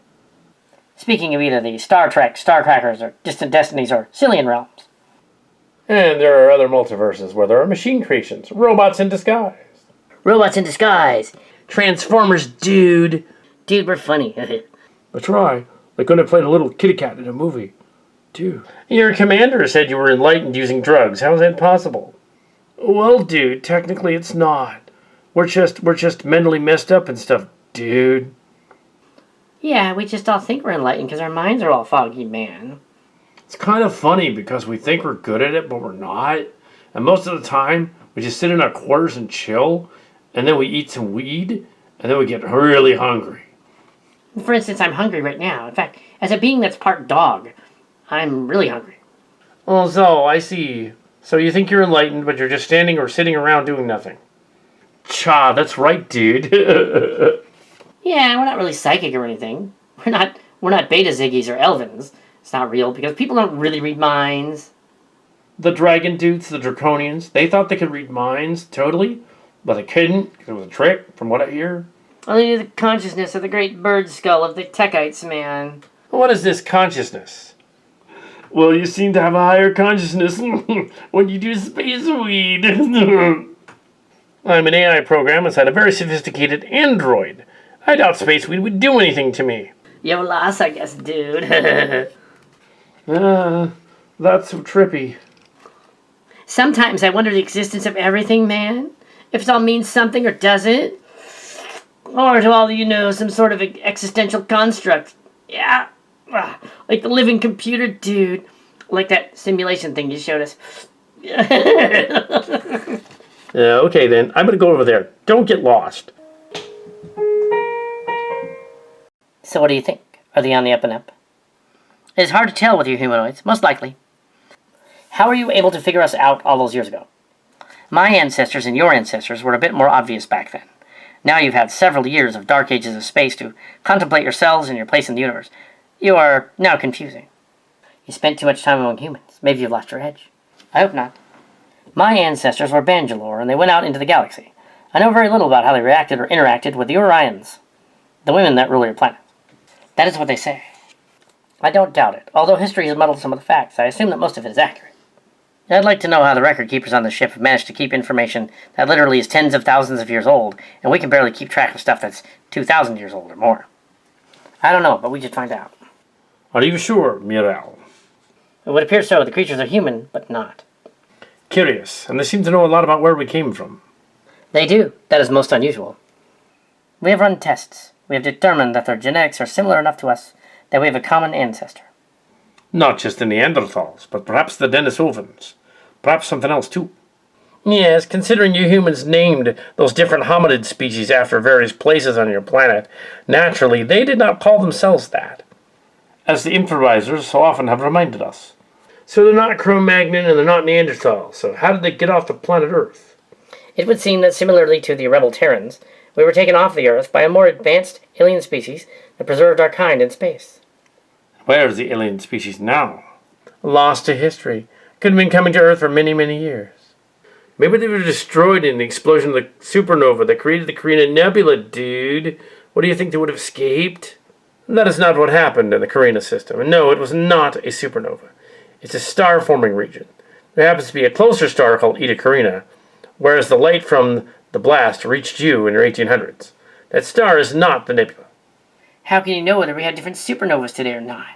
Speaking of either the Star Trek, Star Crackers, or Distant Destinies, or Sillian realms. And there are other multiverses where there are machine creations, robots in disguise. Robots in disguise. Transformers, dude. Dude, we're funny. That's right. They're going to play the little kitty cat in a movie. Dude. Your commander said you were enlightened using drugs. How is that possible? Well, dude, technically it's not. We're just mentally messed up and stuff, dude. Yeah, we just all think we're enlightened because our minds are all foggy, man. It's kind of funny because we think we're good at it, but we're not. And most of the time, we just sit in our quarters and chill, and then we eat some weed, and then we get really hungry. For instance, I'm hungry right now. In fact, as a being that's part dog, I'm really hungry. Oh, so, I see. So you think you're enlightened, but you're just standing or sitting around doing nothing. Cha, that's right, dude. Yeah, we're not really psychic or anything. We're not beta ziggies or elvins. It's not real because people don't really read minds. The dragon dudes, the Draconians, they thought they could read minds, totally, but they couldn't because it was a trick, from what I hear. Only the consciousness of the great bird skull of the Techites, man. What is this consciousness? Well, you seem to have a higher consciousness when you do space weed. I'm an AI program inside a very sophisticated android. I doubt space weed would do anything to me. You lost, I guess, dude. That's so trippy. Sometimes I wonder the existence of everything, man. If it all means something or doesn't. Or to all some sort of existential construct. Yeah. Like the living computer, dude. Like that simulation thing you showed us. Okay then, I'm gonna go over there. Don't get lost. So what do you think? Are they on the up and up? It's hard to tell with you humanoids, most likely. How were you able to figure us out all those years ago? My ancestors and your ancestors were a bit more obvious back then. Now you've had several years of dark ages of space to contemplate yourselves and your place in the universe. You are now confusing. You spent too much time among humans. Maybe you've lost your edge. I hope not. My ancestors were Bangalore, and they went out into the galaxy. I know very little about how they reacted or interacted with the Orions, the women that rule your planet. That is what they say. I don't doubt it. Although history has muddled some of the facts, I assume that most of it is accurate. I'd like to know how the record keepers on the ship have managed to keep information that literally is tens of thousands of years old, and we can barely keep track of stuff that's 2,000 years old or more. I don't know, but we should find out. Are you sure, Mirel? It would appear so. The creatures are human, but not. Curious, and they seem to know a lot about where we came from. They do. That is most unusual. We have run tests. We have determined that their genetics are similar enough to us that we have a common ancestor. Not just the Neanderthals, but perhaps the Denisovans. Perhaps something else, too. Yes, considering you humans named those different hominid species after various places on your planet, naturally, they did not call themselves that. As the improvisers so often have reminded us. So they're not Cro-Magnon and they're not Neanderthal, so how did they get off the planet Earth? It would seem that similarly to the rebel Terrans, we were taken off the Earth by a more advanced alien species that preserved our kind in space. Where is the alien species now? Lost to history. Could have been coming to Earth for many, many years. Maybe they were destroyed in the explosion of the supernova that created the Carina Nebula, dude. What do you think, they would have escaped? That is not what happened in the Carina system. And no, it was not a supernova. It's a star-forming region. There happens to be a closer star called Eta Carina, whereas the light from the blast reached you in your 1800s. That star is not the nebula. How can you know whether we had different supernovas today or not?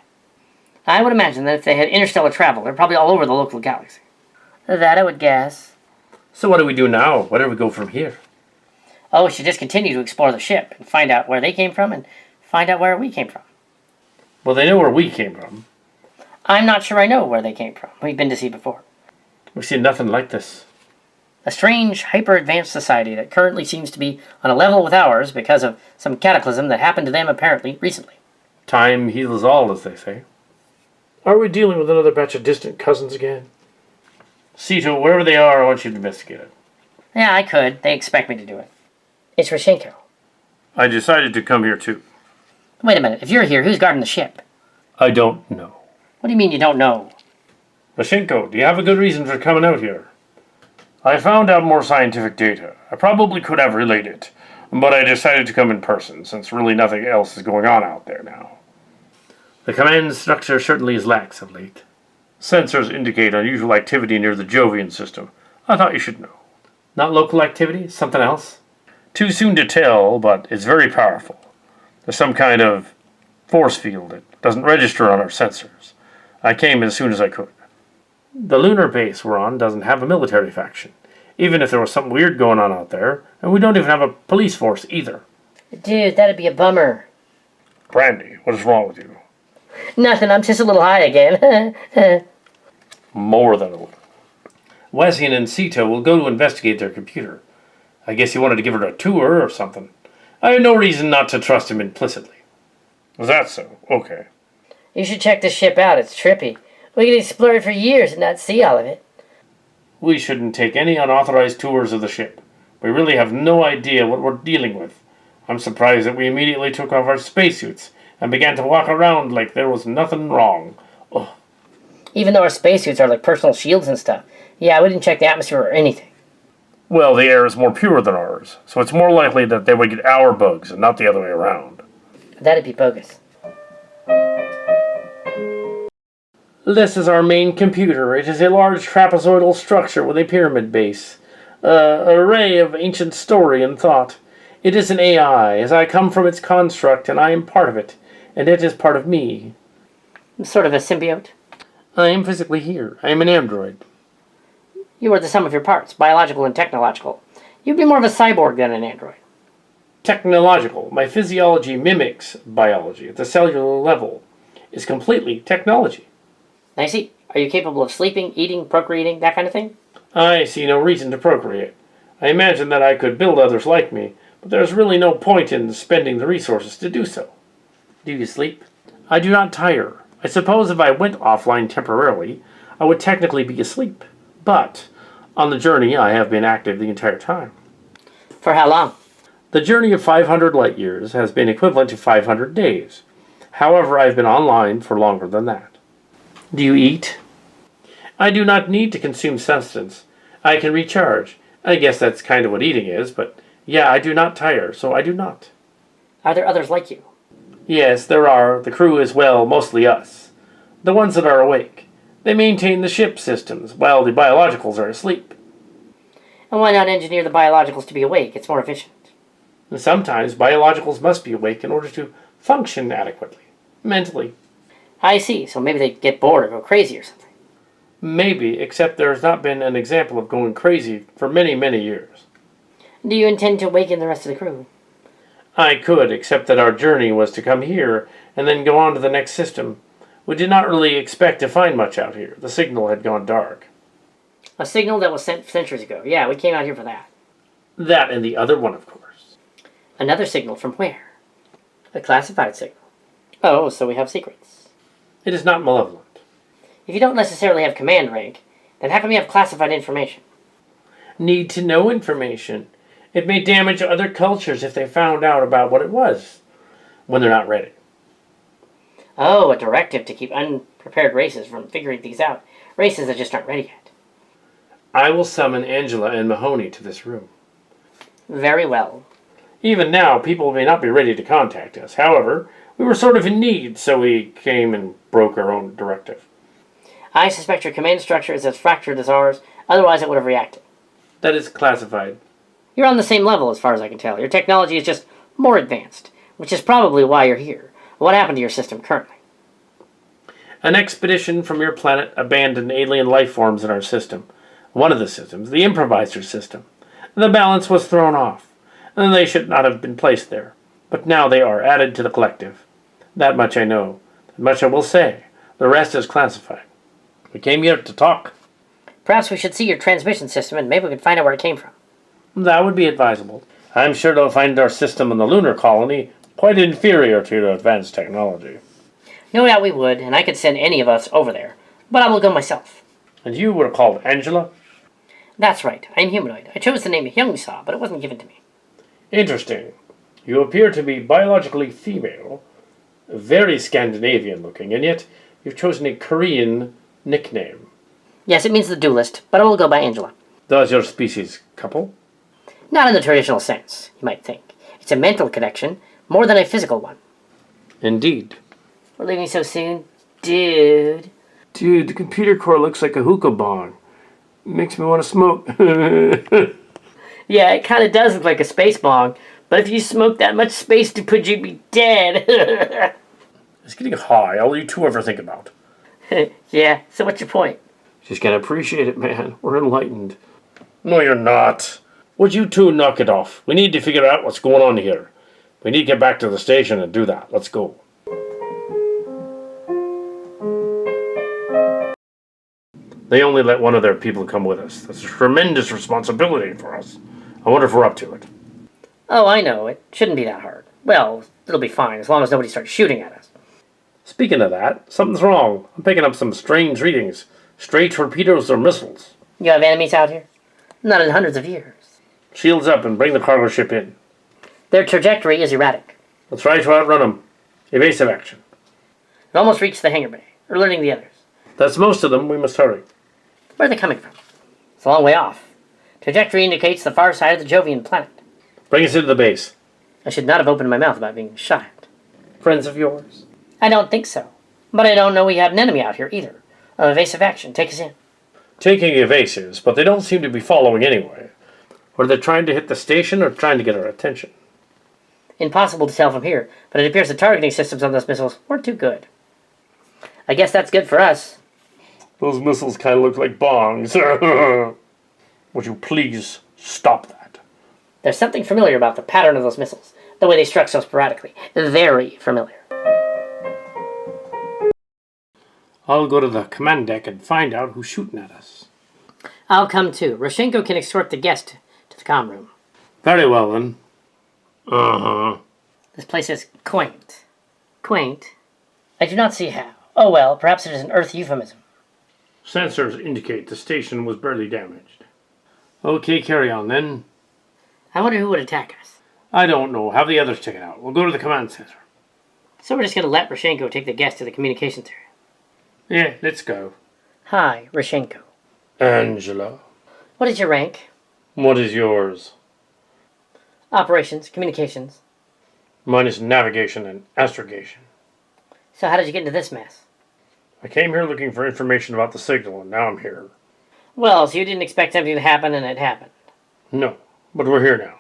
I would imagine that if they had interstellar travel, they're probably all over the local galaxy. That I would guess. So what do we do now? Where do we go from here? Oh, we should just continue to explore the ship and find out where they came from and find out where we came from. Well, they know where we came from. I'm not sure I know where they came from. We've been to sea before. We've seen nothing like this. A strange, hyper-advanced society that currently seems to be on a level with ours because of some cataclysm that happened to them apparently recently. Time heals all, as they say. Are we dealing with another batch of distant cousins again? Cito, wherever they are, I want you to investigate it. Yeah, I could. They expect me to do it. It's Rashenko. I decided to come here too. Wait a minute. If you're here, who's guarding the ship? I don't know. What do you mean you don't know? Rashenko, do you have a good reason for coming out here? I found out more scientific data. I probably could have relayed it, but I decided to come in person, since really nothing else is going on out there now. The command structure certainly is lax of late. Sensors indicate unusual activity near the Jovian system. I thought you should know. Not local activity? Something else? Too soon to tell, but it's very powerful. There's some kind of force field that doesn't register on our sensors. I came as soon as I could. The lunar base we're on doesn't have a military faction, even if there was something weird going on out there, and we don't even have a police force either. Dude, that'd be a bummer. Brandy, what is wrong with you? Nothing, I'm just a little high again. More than a little. Wessian and Cito will go to investigate their computer. I guess he wanted to give her a tour or something. I have no reason not to trust him implicitly. Was that so? Okay. You should check this ship out, it's trippy. We could explore it for years and not see all of it. We shouldn't take any unauthorized tours of the ship. We really have no idea what we're dealing with. I'm surprised that we immediately took off our spacesuits and began to walk around like there was nothing wrong. Oh. Even though our spacesuits are like personal shields and stuff. Yeah, we didn't check the atmosphere or anything. Well, the air is more pure than ours, so it's more likely that they would get our bugs and not the other way around. That'd be bogus. This is our main computer. It is a large trapezoidal structure with a pyramid base. Array of ancient story and thought. It is an AI, as I come from its construct, and I am part of it, and it is part of me. Sort of a symbiote. I am physically here. I am an android. You are the sum of your parts, biological and technological. You'd be more of a cyborg than an android. Technological. My physiology mimics biology at the cellular level. Is completely technology. I see. Are you capable of sleeping, eating, procreating, that kind of thing? I see no reason to procreate. I imagine that I could build others like me, but there's really no point in spending the resources to do so. Do you sleep? I do not tire. I suppose if I went offline temporarily, I would technically be asleep. But on the journey, I have been active the entire time. For how long? The journey of 500 light years has been equivalent to 500 days. However, I've been online for longer than that. Do you eat? I do not need to consume sustenance. I can recharge. I guess that's kind of what eating is, but yeah, I do not tire, so I do not. Are there others like you? Yes, there are. The crew is, well, mostly us. The ones that are awake. They maintain the ship systems, while the biologicals are asleep. And why not engineer the biologicals to be awake? It's more efficient. And sometimes biologicals must be awake in order to function adequately, mentally. I see, so maybe they get bored or go crazy or something. Maybe, except there has not been an example of going crazy for many, many years. Do you intend to awaken the rest of the crew? I could, except that our journey was to come here and then go on to the next system. We did not really expect to find much out here. The signal had gone dark. A signal that was sent centuries ago. Yeah, we came out here for that. That and the other one, of course. Another signal from where? A classified signal. Oh, so we have secrets. It is not malevolent. If you don't necessarily have command rank, then how come you have classified information? Need to know information. It may damage other cultures if they found out about what it was when they're not ready. Oh, a directive to keep unprepared races from figuring things out. Races that just aren't ready yet. I will summon Angela and Mahoney to this room. Very well. Even now, people may not be ready to contact us. However, we were sort of in need, so we came and broke our own directive. I suspect your command structure is as fractured as ours, otherwise it would have reacted. That is classified. You're on the same level as far as I can tell. Your technology is just more advanced, which is probably why you're here. What happened to your system currently? An expedition from your planet abandoned alien life forms in our system. One of the systems, the improviser system. The balance was thrown off, and they should not have been placed there. But now they are added to the collective. That much I know. That much I will say. The rest is classified. We came here to talk. Perhaps we should see your transmission system and maybe we can find out where it came from. That would be advisable. I'm sure they'll find our system in the lunar colony quite inferior to your advanced technology. No doubt we would, and I could send any of us over there. But I will go myself. And you were called Angela? That's right. I'm humanoid. I chose the name Youngsaw, but it wasn't given to me. Interesting. You appear to be biologically female, very Scandinavian looking, and yet you've chosen a Korean nickname. Yes, it means the duelist, but I will go by Angela. Does your species couple? Not in the traditional sense, you might think. It's a mental connection, more than a physical one. Indeed. We're leaving so soon? Dude. Dude, the computer core looks like a hookah bong. Makes me want to smoke. Yeah, it kind of does look like a space bong, but if you smoke that much space to put you'd be dead. It's getting high. All you two ever think about. Yeah, so what's your point? Just gotta appreciate it, man. We're enlightened. No, you're not. Would you two knock it off? We need to figure out what's going on here. We need to get back to the station and do that. Let's go. They only let one of their people come with us. That's a tremendous responsibility for us. I wonder if we're up to it. Oh, I know. It shouldn't be that hard. Well, it'll be fine, as long as nobody starts shooting at us. Speaking of that, something's wrong. I'm picking up some strange readings. Stray torpedoes or missiles. You have enemies out here? Not in hundreds of years. Shields up and bring the cargo ship in. Their trajectory is erratic. Let's try to outrun them. Evasive action. It almost reached the hangar bay, alerting the others. That's most of them. We must hurry. Where are they coming from? It's a long way off. Trajectory indicates the far side of the Jovian planet. Bring us into the base. I should not have opened my mouth about being shot at. Friends of yours? I don't think so. But I don't know we have an enemy out here either. Evasive action. Take us in. Taking evasives, but they don't seem to be following anyway. Or they're trying to hit the station or trying to get our attention. Impossible to tell from here, but it appears the targeting systems on those missiles weren't too good. I guess that's good for us. Those missiles kind of look like bongs. Would you please stop that? There's something familiar about the pattern of those missiles, the way they struck so sporadically. Very familiar. I'll go to the command deck and find out who's shooting at us. I'll come too. Roshenko can escort the guest to the comm room. Very well, then. Uh-huh. This place is quaint. Quaint? I do not see how. Oh well, perhaps it is an Earth euphemism. Sensors indicate the station was barely damaged. Okay, carry on, then. I wonder who would attack us. I don't know. Have the others check it out. We'll go to the command center. So we're just going to let Roshenko take the guest to the communications area. Yeah, let's go. Hi, Roshenko. Angela. What is your rank? What is yours? Operations, communications. Mine is navigation and astrogation. So how did you get into this mess? I came here looking for information about the signal, and now I'm here. Well, so you didn't expect something to happen, and it happened. No, but we're here now.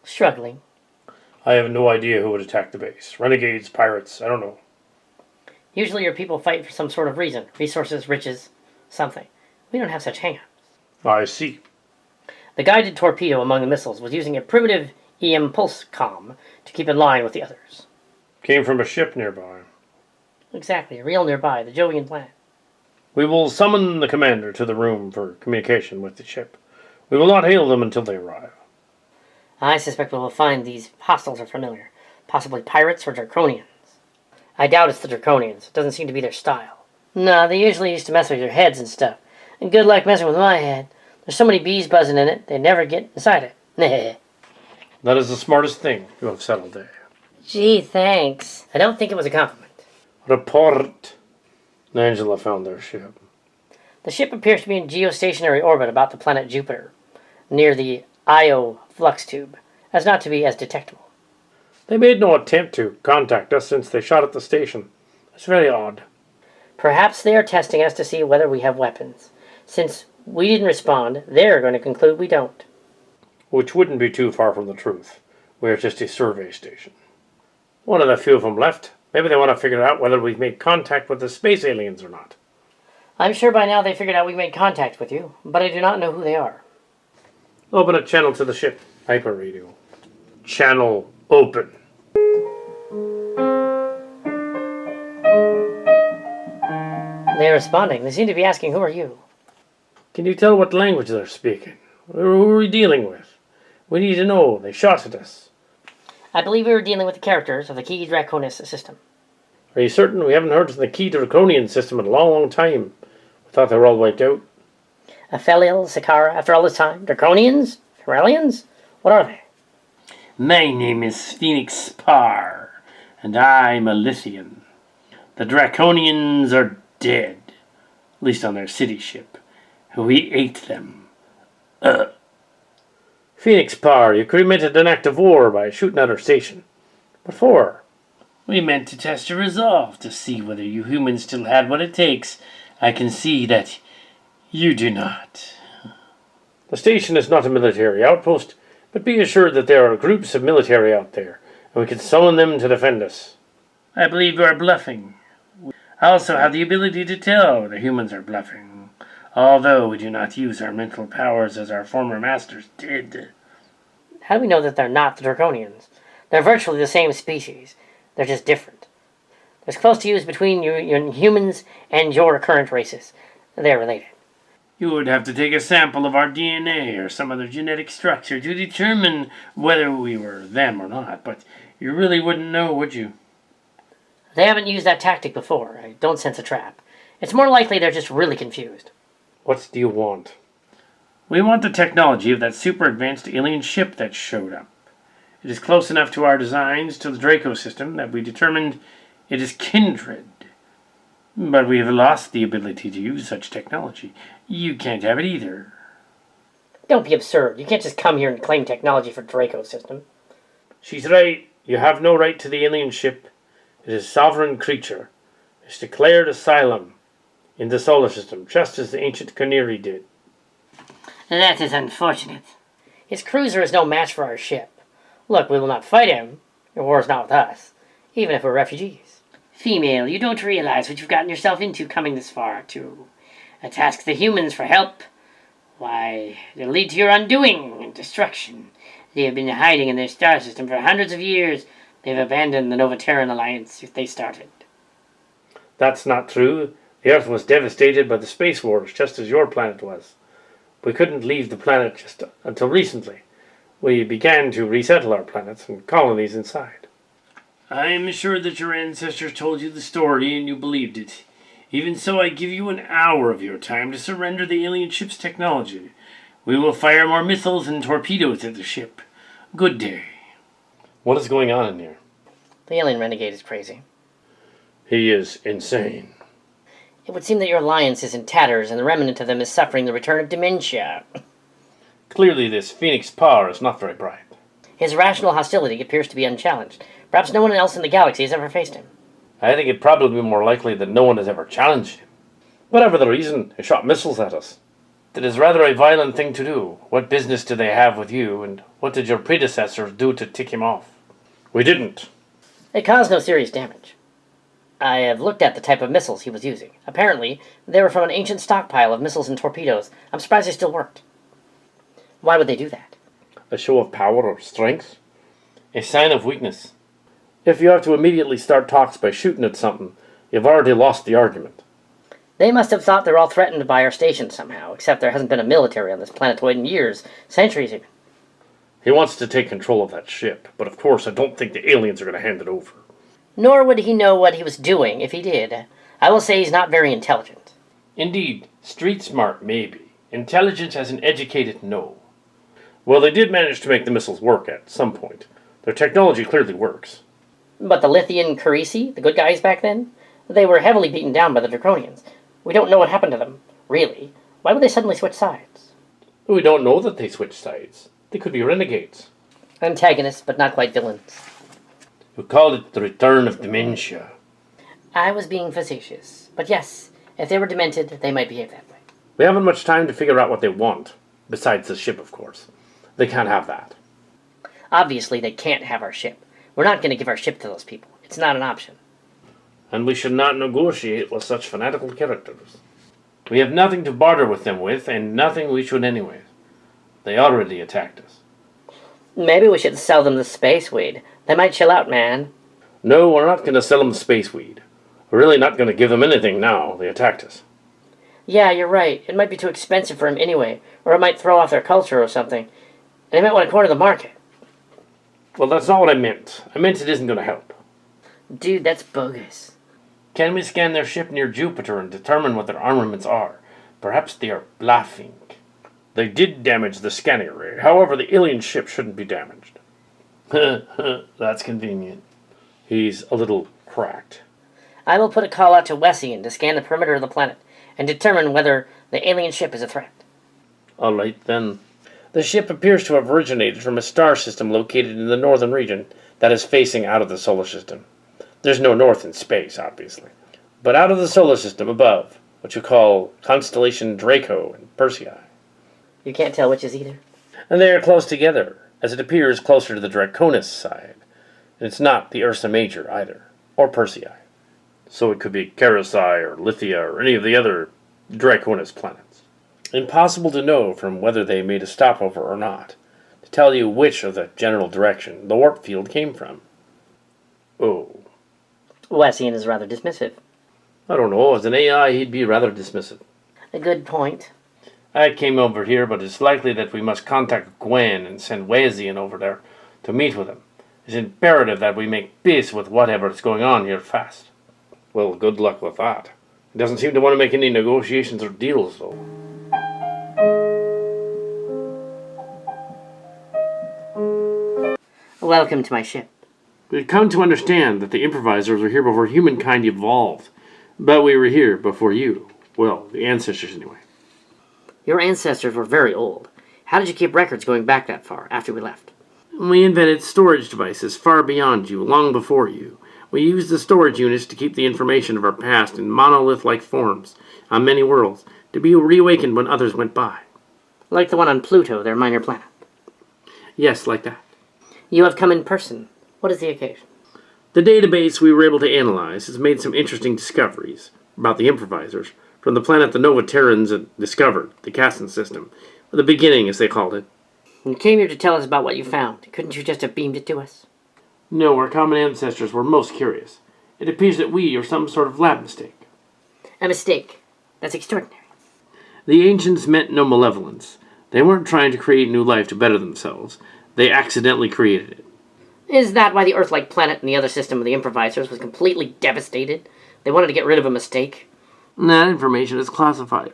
Struggling. I have no idea who would attack the base. Renegades, pirates, I don't know. Usually your people fight for some sort of reason. Resources, riches, something. We don't have such hang-ups. I see. The guided torpedo among the missiles was using a primitive EM pulse comm to keep in line with the others. Came from a ship nearby. Exactly, real nearby, the Jovian planet. We will summon the commander to the room for communication with the ship. We will not hail them until they arrive. I suspect we will find these hostiles are familiar. Possibly pirates or Draconians. I doubt it's the Draconians. It doesn't seem to be their style. No, they usually used to mess with your heads and stuff. And good luck messing with my head. There's so many bees buzzing in it, they never get inside it. That is the smartest thing you have said all day. Gee, thanks. I don't think it was a compliment. Report. Angela found their ship. The ship appears to be in geostationary orbit about the planet Jupiter, near the Io flux tube, as not to be as detectable. They made no attempt to contact us since they shot at the station. It's very odd. Perhaps they are testing us to see whether we have weapons, since We didn't respond. They're going to conclude we don't. Which wouldn't be too far from the truth. We're just a survey station. One of the few of them left. Maybe they want to figure out whether we've made contact with the space aliens or not. I'm sure by now they figured out we made contact with you, but I do not know who they are. Open a channel to the ship. Hyper radio. Channel open. They're responding. They seem to be asking, who are you? Can you tell what language they're speaking? Who are we dealing with? We need to know. They shot at us. I believe we were dealing with the characters of the key Draconians system. Are you certain? We haven't heard of the key Draconian system in a long, long time. We thought they were all wiped out. Apheliel, Sakara, after all this time? Draconians? Corellians? What are they? My name is Phoenix Spar, and I'm a Lithian. The Draconians are dead, at least on their city ship. We ate them. Phoenix Spar, you committed an act of war by shooting at our station. What for? We meant to test your resolve to see whether you humans still had what it takes. I can see that you do not. The station is not a military outpost, but be assured that there are groups of military out there, and we can summon them to defend us. I believe you are bluffing. I also have the ability to tell the humans are bluffing, although we do not use our mental powers as our former masters did. How do we know that they're not the Draconians? They're virtually the same species. They're just different. There's close to use between your humans and your current races. They're related. You would have to take a sample of our DNA or some other genetic structure to determine whether we were them or not, but you really wouldn't know, would you? They haven't used that tactic before. I don't sense a trap. It's more likely they're just really confused. What do you want? We want the technology of that super advanced alien ship that showed up. It is close enough to our designs to the Draco system that we determined it is kindred. But we have lost the ability to use such technology. You can't have it either. Don't be absurd. You can't just come here and claim technology for Draco system. She's right. You have no right to the alien ship. It is a sovereign creature. It's declared asylum in the solar system, just as the ancient Canary did. That is unfortunate. His cruiser is no match for our ship. Look, we will not fight him. Your war is not with us, even if we're refugees. Female, you don't realize what you've gotten yourself into coming this far to task the humans for help. Why, it'll lead to your undoing and destruction. They have been hiding in their star system for hundreds of years. They've abandoned the Novaterran alliance they started. That's not true. The Earth was devastated by the space wars, just as your planet was. We couldn't leave the planet just until recently. We began to resettle our planets and colonies inside. I am sure that your ancestors told you the story and you believed it. Even so, I give you an hour of your time to surrender the alien ship's technology. We will fire more missiles and torpedoes at the ship. Good day. What is going on in here? The alien renegade is crazy. He is insane. It would seem that your alliance is in tatters, and the remnant of them is suffering the return of dementia. Clearly this Phoenix Power is not very bright. His rational hostility appears to be unchallenged. Perhaps no one else in the galaxy has ever faced him. I think it'd probably be more likely that no one has ever challenged him. Whatever the reason, he shot missiles at us. That is rather a violent thing to do. What business do they have with you, and what did your predecessors do to tick him off? We didn't. It caused no serious damage. I have looked at the type of missiles he was using. Apparently, they were from an ancient stockpile of missiles and torpedoes. I'm surprised they still worked. Why would they do that? A show of power or strength? A sign of weakness. If you have to immediately start talks by shooting at something, you've already lost the argument. They must have thought they're all threatened by our station somehow, except there hasn't been a military on this planetoid in years, centuries even. He wants to take control of that ship, but of course I don't think the aliens are going to hand it over. Nor would he know what he was doing if he did. I will say he's not very intelligent. Indeed, street smart maybe. Intelligence as an educated no. Well, they did manage to make the missiles work at some point. Their technology clearly works. But the Lithian Carisi, the good guys back then, they were heavily beaten down by the Draconians. We don't know what happened to them, really. Why would they suddenly switch sides? We don't know that they switched sides. They could be renegades. Antagonists, but not quite villains. You called it the return of dementia. I was being facetious. But yes, if they were demented, they might behave that way. We haven't much time to figure out what they want, besides the ship, of course. They can't have that. Obviously, they can't have our ship. We're not going to give our ship to those people. It's not an option. And we should not negotiate with such fanatical characters. We have nothing to barter with them with, and nothing we should anyway. They already attacked us. Maybe we should sell them the space weed. They might chill out, man. No, we're not going to sell them the space weed. We're really not going to give them anything now. They attacked us. Yeah, you're right. It might be too expensive for them anyway, or it might throw off their culture or something. And they might want to corner the market. Well, that's not what I meant. I meant it isn't going to help. Dude, that's bogus. Can we scan their ship near Jupiter and determine what their armaments are? Perhaps they are bluffing. They did damage the scanning array. However, the alien ship shouldn't be damaged. That's convenient. He's a little cracked. I will put a call out to Wessian to scan the perimeter of the planet and determine whether the alien ship is a threat. All right, then. The ship appears to have originated from a star system located in the northern region that is facing out of the solar system. There's no north in space, obviously. But out of the solar system above, what you call Constellation Draco and Persei. You can't tell which is either. And they are close together, as it appears closer to the Draconis side. And it's not the Ursa Major either, or Persei. So it could be Kerosai or Lithia or any of the other Draconis planets. Impossible to know from whether they made a stopover or not, to tell you which of the general direction the warp field came from. Oh. Wessian is rather dismissive. I don't know, as an AI he'd be rather dismissive. A good point. I came over here, but it's likely that we must contact Gwen and send Wessian over there to meet with him. It's imperative that we make peace with whatever is going on here fast. Well, good luck with that. He doesn't seem to want to make any negotiations or deals, though. Welcome to my ship. We've come to understand that the improvisers were here before humankind evolved. But we were here before you. Well, the ancestors anyway. Your ancestors were very old. How did you keep records going back that far after we left? We invented storage devices far beyond you, long before you. We used the storage units to keep the information of our past in monolith-like forms on many worlds, to be reawakened when others went by. Like the one on Pluto, their minor planet. Yes, like that. You have come in person. What is the occasion? The database we were able to analyze has made some interesting discoveries about the improvisers from the planet the Nova Terrans had discovered, the Casens system, or the beginning, as they called it. You came here to tell us about what you found. Couldn't you just have beamed it to us? No, our common ancestors were most curious. It appears that we are some sort of lab mistake. A mistake. That's extraordinary. The ancients meant no malevolence. They weren't trying to create new life to better themselves. They accidentally created it. Is that why the Earth-like planet in the other system of the improvisers was completely devastated? They wanted to get rid of a mistake? That information is classified.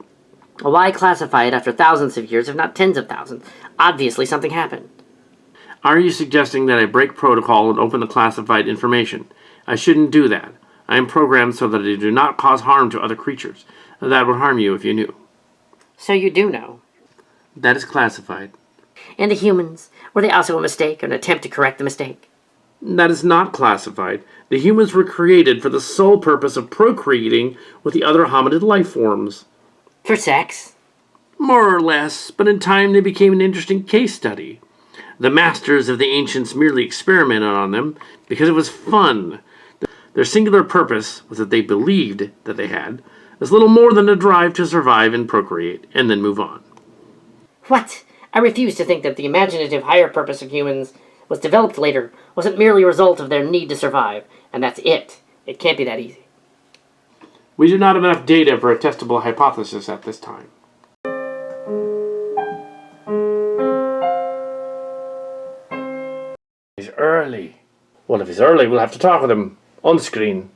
Why classify it after thousands of years, if not tens of thousands? Obviously something happened. Are you suggesting that I break protocol and open the classified information? I shouldn't do that. I am programmed so that I do not cause harm to other creatures. That would harm you if you knew. So you do know. That is classified. And the humans? Were they also a mistake, or an attempt to correct the mistake? That is not classified. The humans were created for the sole purpose of procreating with the other hominid life forms. For sex? More or less, but in time they became an interesting case study. The masters of the ancients merely experimented on them because it was fun. Their singular purpose was that they believed that they had as little more than a drive to survive and procreate, and then move on. What? I refuse to think that the imaginative higher purpose of humans was developed later wasn't merely a result of their need to survive, and that's it. It can't be that easy. We do not have enough data for a testable hypothesis at this time. He's early. Well, if he's early, we'll have to talk with him on screen.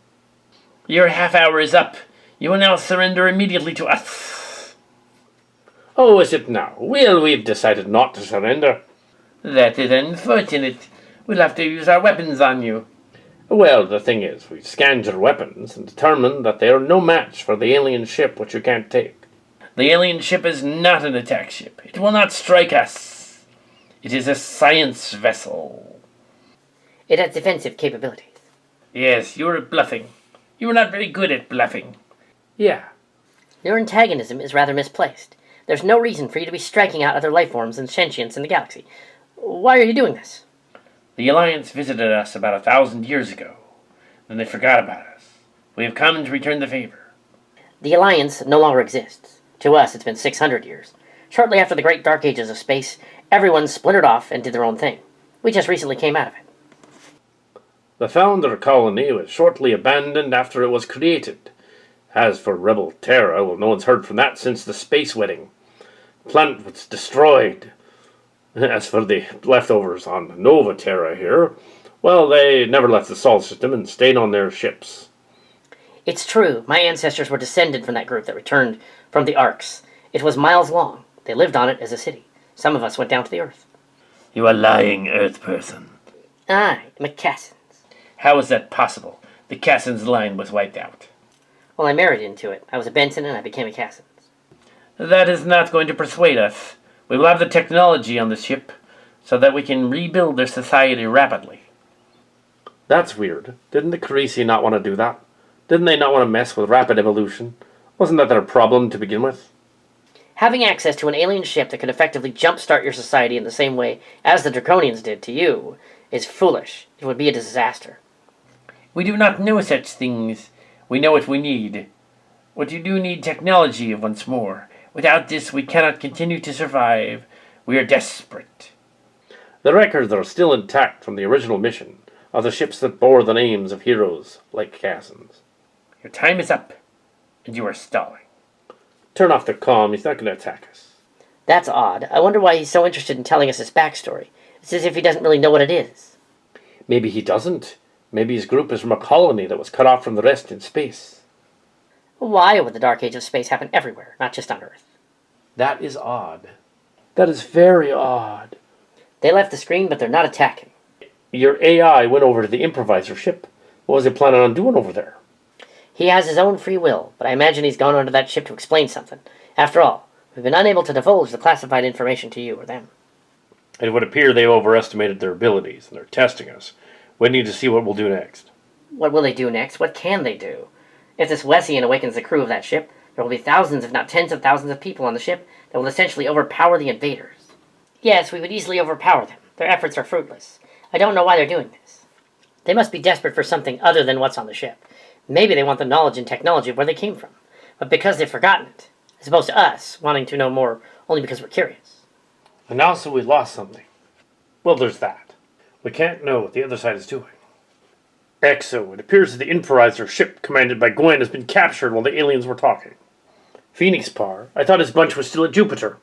Your half hour is up. You will now surrender immediately to us. Oh, is it now? Well, we've decided not to surrender. That is unfortunate. We'll have to use our weapons on you. Well, the thing is, we've scanned your weapons and determined that they are no match for the alien ship which you can't take. The alien ship is not an attack ship. It will not strike us. It is a science vessel. It has defensive capabilities. Yes, you are bluffing. You are not very good at bluffing. Yeah. Your antagonism is rather misplaced. There's no reason for you to be striking out other life forms and sentients in the galaxy. Why are you doing this? The Alliance visited us about 1,000 years ago. Then they forgot about us. We have come to return the favor. The Alliance no longer exists. To us, it's been 600 years. Shortly after the great dark ages of space, everyone splintered off and did their own thing. We just recently came out of it. The founder colony was shortly abandoned after it was created. As for Rebel Terra, well, no one's heard from that since the space wedding. The planet was destroyed. As for the leftovers on Nova Terra here, well, they never left the Sol system and stayed on their ships. It's true. My ancestors were descended from that group that returned from the Arks. It was miles long. They lived on it as a city. Some of us went down to the Earth. You are lying, Earth person. I am a Casens. How is that possible? The Casens line was wiped out. Well, I married into it. I was a Benton and I became a Casens. That is not going to persuade us. We will have the technology on the ship so that we can rebuild their society rapidly. That's weird. Didn't the Carisi not want to do that? Didn't they not want to mess with rapid evolution? Wasn't that their problem to begin with? Having access to an alien ship that could effectively jumpstart your society in the same way as the Draconians did to you is foolish. It would be a disaster. We do not know such things. We know what we need. What you do need technology once more. Without this, we cannot continue to survive. We are desperate. The records are still intact from the original mission of the ships that bore the names of heroes like Casens. Your time is up, and you are stalling. Turn off the comm, he's not going to attack us. That's odd. I wonder why he's so interested in telling us his backstory. It's as if he doesn't really know what it is. Maybe he doesn't. Maybe his group is from a colony that was cut off from the rest in space. Why would the Dark Age of space happen everywhere, not just on Earth? That is odd. That is very odd. They left the screen, but they're not attacking. Your AI went over to the improviser ship. What was he planning on doing over there? He has his own free will, but I imagine he's gone onto that ship to explain something. After all, we've been unable to divulge the classified information to you or them. It would appear they've overestimated their abilities, and they're testing us. We need to see what we'll do next. What will they do next? What can they do? If this Wessian awakens the crew of that ship, there will be thousands, if not tens of thousands of people on the ship that will essentially overpower the invaders. Yes, we would easily overpower them. Their efforts are fruitless. I don't know why they're doing this. They must be desperate for something other than what's on the ship. Maybe they want the knowledge and technology of where they came from. But because they've forgotten it, as opposed to us wanting to know more only because we're curious. And also we lost something. Well, there's that. We can't know what the other side is doing. Exo, it appears that the improviser ship commanded by Gwen has been captured while the aliens were talking. Phoenix Par, I thought his bunch was still at Jupiter.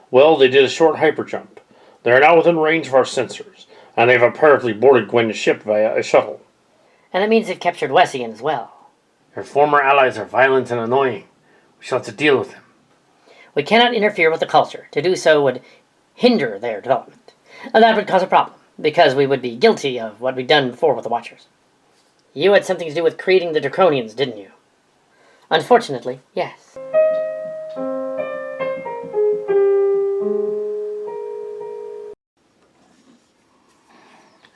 Well, they did a short hyperjump. They are now within range of our sensors, and they've apparently boarded Gwen's ship via a shuttle. And that means they've captured Wessian as well. Her former allies are violent and annoying. We shall have to deal with them. We cannot interfere with the culture. To do so would hinder their development. And that would cause a problem, because we would be guilty of what we've done before with the Watchers. You had something to do with creating the Draconians, didn't you? Unfortunately, yes.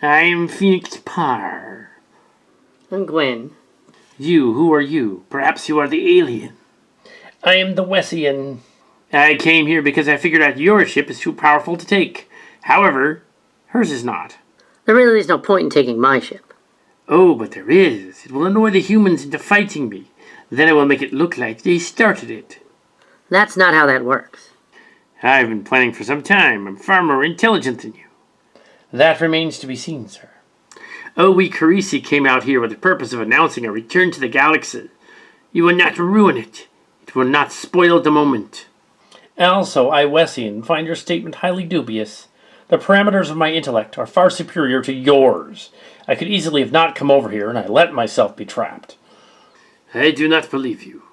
I am Phoenix Par. And Gwen. You, who are you? Perhaps you are the alien. I am the Wessian. I came here because I figured out your ship is too powerful to take. However, hers is not. There really is no point in taking my ship. Oh, but there is. It will annoy the humans into fighting me. Then I will make it look like they started it. That's not how that works. I've been planning for some time. I'm far more intelligent than you. That remains to be seen, sir. Oh, we Carisi came out here with the purpose of announcing a return to the galaxy. You will not ruin it. It will not spoil the moment. Also, I, Wessian, find your statement highly dubious. The parameters of my intellect are far superior to yours. I could easily have not come over here, and I let myself be trapped. I do not believe you.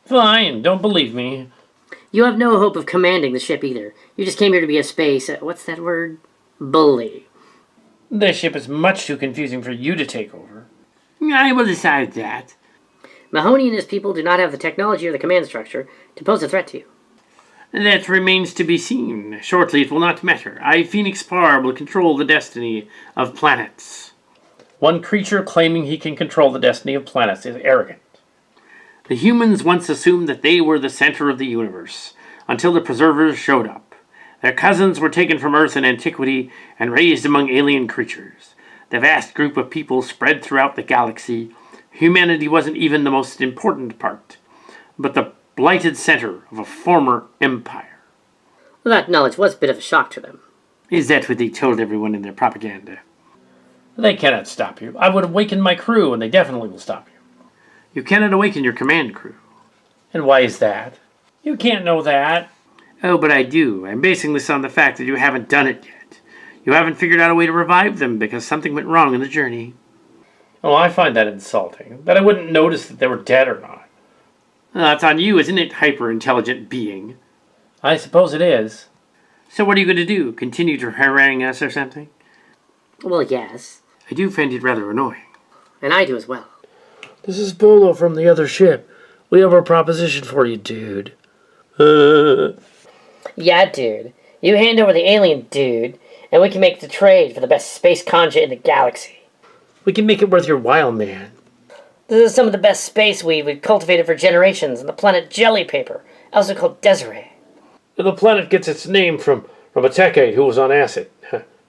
Fine, don't believe me. You have no hope of commanding the ship either. You just came here to be a space, what's that word? Bully. This ship is much too confusing for you to take over. I will decide that. Mahoney and his people do not have the technology or the command structure to pose a threat to you. That remains to be seen. Shortly it will not matter. I, Phoenix Par, will control the destiny of planets. One creature claiming he can control the destiny of planets is arrogant. The humans once assumed that they were the center of the universe, until the preservers showed up. Their cousins were taken from Earth in antiquity and raised among alien creatures. The vast group of people spread throughout the galaxy. Humanity wasn't even the most important part, but the blighted center of a former empire. Well, that knowledge was a bit of a shock to them. Is that what they told everyone in their propaganda? They cannot stop you. I would awaken my crew, and they definitely will stop you. You cannot awaken your command crew. And why is that? You can't know that. Oh, but I do. I'm basing this on the fact that you haven't done it yet. You haven't figured out a way to revive them because something went wrong in the journey. Oh, I find that insulting. That I wouldn't notice that they were dead or not. That's on you, isn't it, hyper-intelligent being? I suppose it is. So what are you going to do? Continue to harangue us or something? Well, yes. I do find it rather annoying. And I do as well. This is Bolo from the other ship. We have a proposition for you, dude. Yeah, dude. You hand over the alien dude, and we can make the trade for the best space conja in the galaxy. We can make it worth your while, man. This is some of the best space weed we've cultivated for generations on the planet Jelly Paper, also called Desiree. The planet gets its name from a techate who was on acid.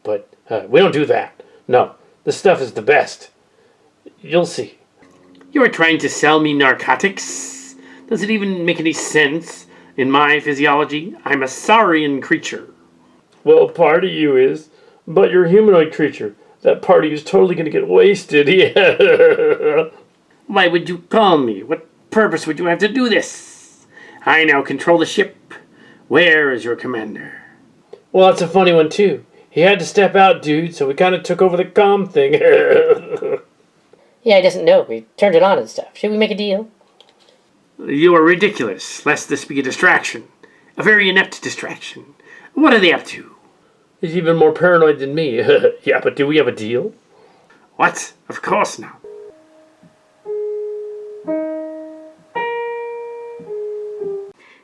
But we don't do that. No, this stuff is the best. You'll see. You are trying to sell me narcotics? Does it even make any sense? In my physiology, I'm a saurian creature. Well, part of you is, but you're a humanoid creature. That part of you is totally going to get wasted. Yeah. Why would you call me? What purpose would you have to do this? I now control the ship. Where is your commander? Well, that's a funny one, too. He had to step out, dude, so we kind of took over the comm thing. Yeah, he doesn't know. We turned it on and stuff. Should we make a deal? You are ridiculous, lest this be a distraction. A very inept distraction. What are they up to? He's even more paranoid than me. Yeah, but do we have a deal? What? Of course not.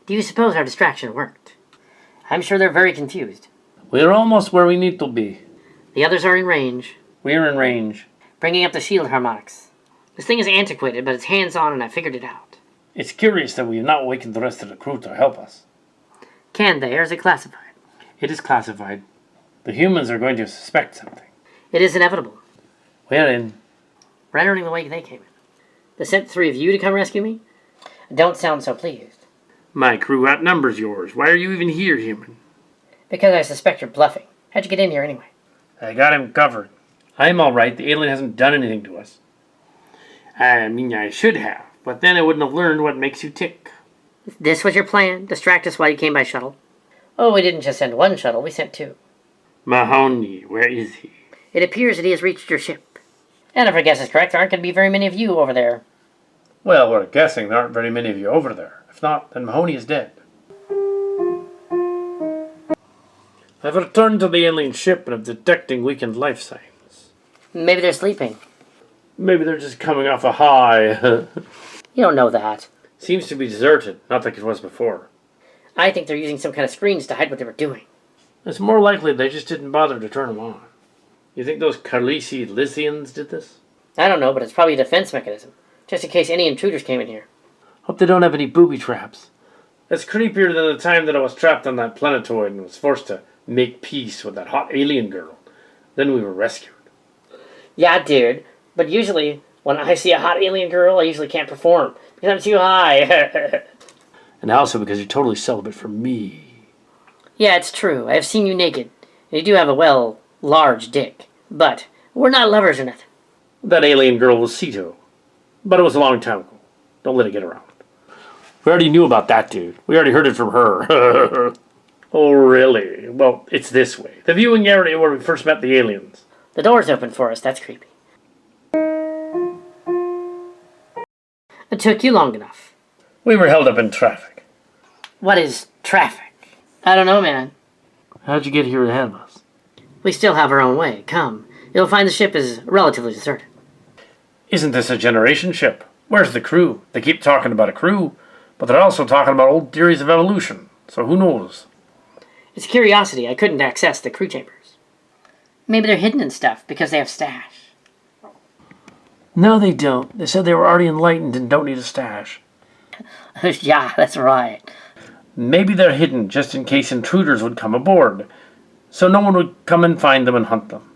Do you suppose our distraction worked? I'm sure they're very confused. We're almost where we need to be. The others are in range, We're in range. bringing up the shield harmonics. This thing is antiquated, but it's hands-on and I figured it out. It's curious that we have not awakened the rest of the crew to help us. Can they, or is it classified? It is classified. The humans are going to suspect something. It is inevitable. We're in. We're entering the way they came in. They sent 3 of you to come rescue me? Don't sound so pleased. My crew outnumbers yours. Why are you even here, human? Because I suspect you're bluffing. How'd you get in here anyway? I got him covered. I'm all right. The alien hasn't done anything to us. I mean, I should have, but then I wouldn't have learned what makes you tick. This was your plan? Distract us while you came by shuttle? Oh, we didn't just send 1 shuttle, we sent 2. Mahoney, where is he? It appears that he has reached your ship. And if our guess is correct, there aren't going to be very many of you over there. Well, we're guessing there aren't very many of you over there. If not, then Mahoney is dead. I've returned to the alien ship and am detecting weakened life signs. Maybe they're sleeping. Maybe they're just coming off a high. You don't know that. Seems to be deserted, not like it was before. I think they're using some kind of screens to hide what they were doing. It's more likely they just didn't bother to turn them on. You think those Carlisi Lysians did this? I don't know, but it's probably a defense mechanism. Just in case any intruders came in here. Hope they don't have any booby traps. That's creepier than the time that I was trapped on that planetoid and was forced to make peace with that hot alien girl. Then we were rescued. Yeah, dude. But usually, when I see a hot alien girl, I usually can't perform. Because I'm too high. And also because you're totally celibate for me. Yeah, it's true. I have seen you naked. And you do have a, well, large dick. But we're not lovers or nothing. That alien girl was Cito. But it was a long time ago. Don't let it get around. We already knew about that dude. We already heard it from her. Oh, really? Well, it's this way. The viewing area where we first met the aliens. The door's open for us. That's creepy. It took you long enough. We were held up in traffic. What is traffic? I don't know, man. How'd you get here ahead of us? We still have our own way. Come. You'll find the ship is relatively deserted. Isn't this a generation ship? Where's the crew? They keep talking about a crew, but they're also talking about old theories of evolution. So who knows? It's a curiosity. I couldn't access the crew chambers. Maybe they're hidden and stuff because they have stash. No, they don't. They said they were already enlightened and don't need a stash. Yeah, that's right. Maybe they're hidden just in case intruders would come aboard, so no one would come and find them and hunt them.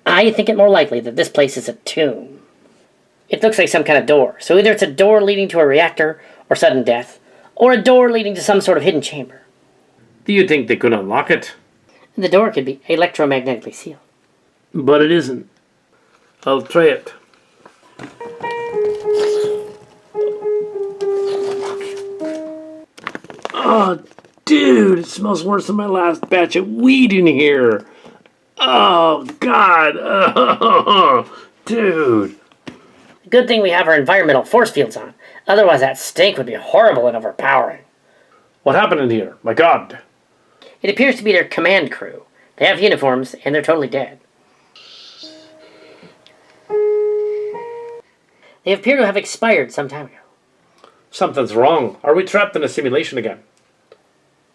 I think it more likely that this place is a tomb. It looks like some kind of door, so either it's a door leading to a reactor or sudden death, or a door leading to some sort of hidden chamber. Do you think they could unlock it? The door could be electromagnetically sealed. But it isn't. I'll try it. Oh, dude, it smells worse than my last batch of weed in here. Oh, God. Oh, dude. Good thing we have our environmental force fields on. Otherwise that stink would be horrible and overpowering. What happened in here? My God. It appears to be their command crew. They have uniforms, and they're totally dead. They appear to have expired some time ago. Something's wrong. Are we trapped in a simulation again?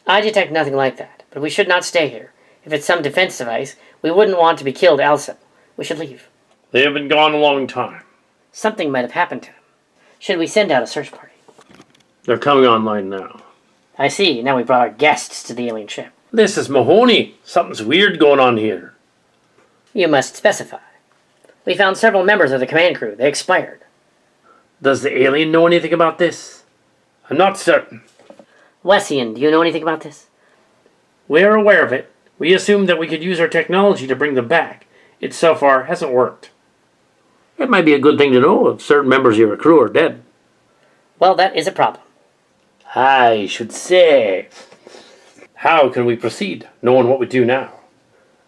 I detect nothing like that, but we should not stay here. If it's some defense device, we wouldn't want to be killed also. We should leave. They have been gone a long time. Something might have happened to them. Should we send out a search party? They're coming online now. I see. Now we brought our guests to the alien ship. This is Mahoney. Something's weird going on here. You must specify. We found several members of the command crew. They expired. Does the alien know anything about this? I'm not certain. Wessian, do you know anything about this? We're aware of it. We assumed that we could use our technology to bring them back. It so far hasn't worked. It might be a good thing to know if certain members of your crew are dead. Well, that is a problem. I should say. How can we proceed, knowing what we do now?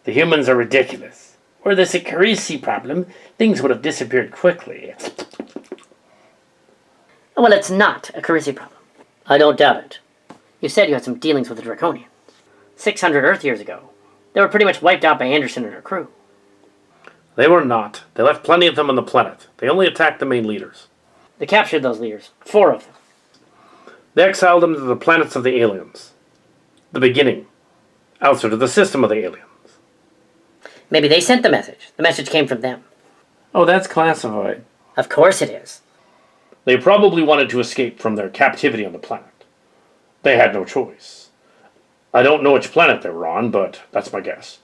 The humans are ridiculous. Were this a Carisi problem, things would have disappeared quickly. Well, it's not a Carisi problem. I don't doubt it. You said you had some dealings with the Draconians. 600 Earth years ago. They were pretty much wiped out by Anderson and her crew. They were not. They left plenty of them on the planet. They only attacked the main leaders. They captured those leaders. 4 of them. They exiled them to the planets of the aliens. The beginning. Also to the system of the aliens. Maybe they sent the message. The message came from them. Oh, that's classified. Of course it is. They probably wanted to escape from their captivity on the planet. They had no choice. I don't know which planet they were on, but that's my guess.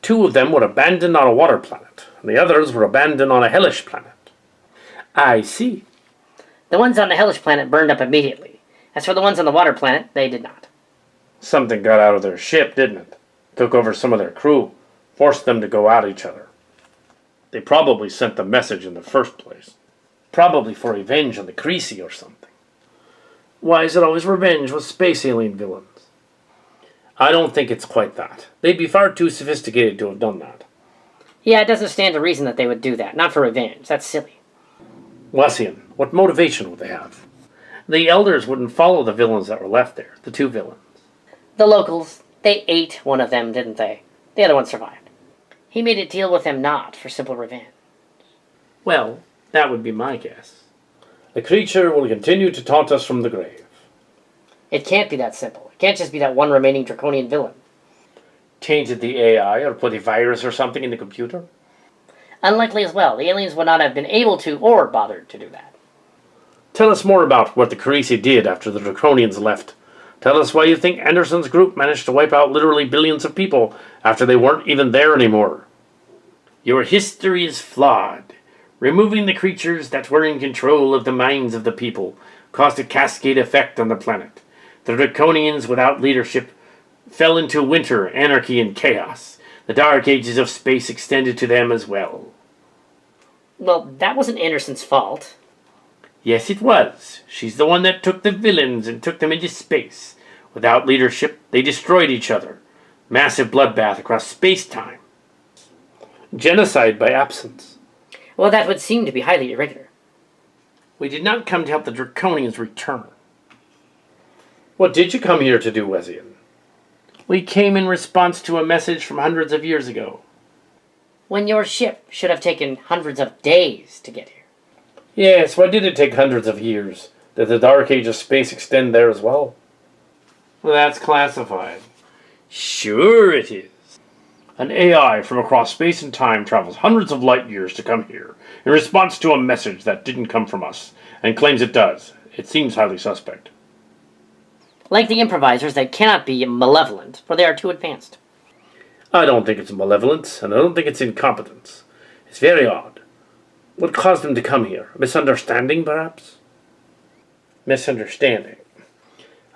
2 of them were abandoned on a water planet, and the others were abandoned on a hellish planet. I see. The ones on the hellish planet burned up immediately. As for the ones on the water planet, they did not. Something got out of their ship, didn't it? Took over some of their crew, forced them to go at each other. They probably sent the message in the first place. Probably for revenge on the Carisi or something. Why is it always revenge with space alien villains? I don't think it's quite that. They'd be far too sophisticated to have done that. Yeah, it doesn't stand to reason that they would do that. Not for revenge. That's silly. Wessian, what motivation would they have? The elders wouldn't follow the villains that were left there, the 2 villains. The locals, they ate one of them, didn't they? The other one survived. He made a deal with them not for simple revenge. Well, that would be my guess. The creature will continue to taunt us from the grave. It can't be that simple. It can't just be that one remaining Draconian villain. Tainted the AI or put a virus or something in the computer? Unlikely as well. The aliens would not have been able to or bothered to do that. Tell us more about what the Carisi did after the Draconians left. Tell us why you think Anderson's group managed to wipe out literally billions of people after they weren't even there anymore. Your history is flawed. Removing the creatures that were in control of the minds of the people caused a cascade effect on the planet. The Draconians, without leadership, fell into winter, anarchy, and chaos. The dark ages of space extended to them as well. Well, that wasn't Anderson's fault. Yes, it was. She's the one that took the villains and took them into space. Without leadership, they destroyed each other. Massive bloodbath across space-time. Genocide by absence. Well, that would seem to be highly irregular. We did not come to help the Draconians return. What did you come here to do, Wessian? We came in response to a message from hundreds of years ago. When your ship should have taken hundreds of days to get here. Yes, why did it take hundreds of years? Did the dark age of space extend there as well? Well, that's classified. Sure it is. An AI from across space and time travels hundreds of light years to come here in response to a message that didn't come from us, and claims it does. It seems highly suspect. Like the improvisers, they cannot be malevolent, for they are too advanced. I don't think it's malevolence, and I don't think it's incompetence. It's very odd. What caused them to come here? Misunderstanding, perhaps? Misunderstanding.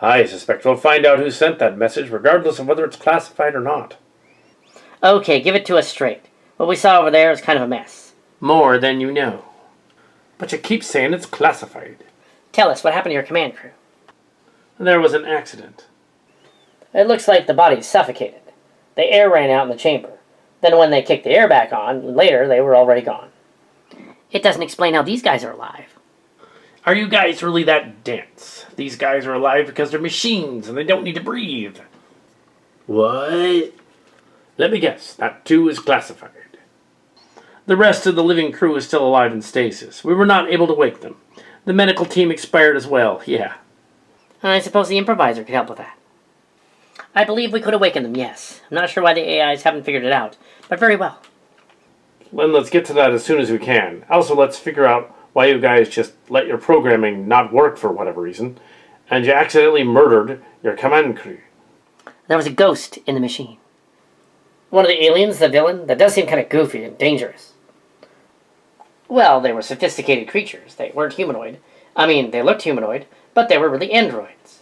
I suspect we'll find out who sent that message, regardless of whether it's classified or not. Okay, give it to us straight. What we saw over there is kind of a mess. More than you know. But you keep saying it's classified. Tell us, what happened to your command crew? There was an accident. It looks like the bodies suffocated. The air ran out in the chamber. Then when they kicked the air back on, later they were already gone. It doesn't explain how these guys are alive. Are you guys really that dense? These guys are alive because they're machines and they don't need to breathe. What? Let me guess, that too is classified. The rest of the living crew is still alive in stasis. We were not able to wake them. The medical team expired as well, yeah. I suppose the improviser could help with that. I believe we could awaken them, yes. I'm not sure why the AIs haven't figured it out, but very well. Then let's get to that as soon as we can. Also, let's figure out why you guys just let your programming not work for whatever reason, and you accidentally murdered your command crew. There was a ghost in the machine. One of the aliens, the villain, that does seem kind of goofy and dangerous. Well, they were sophisticated creatures. They weren't humanoid. I mean, they looked humanoid, but they were really androids.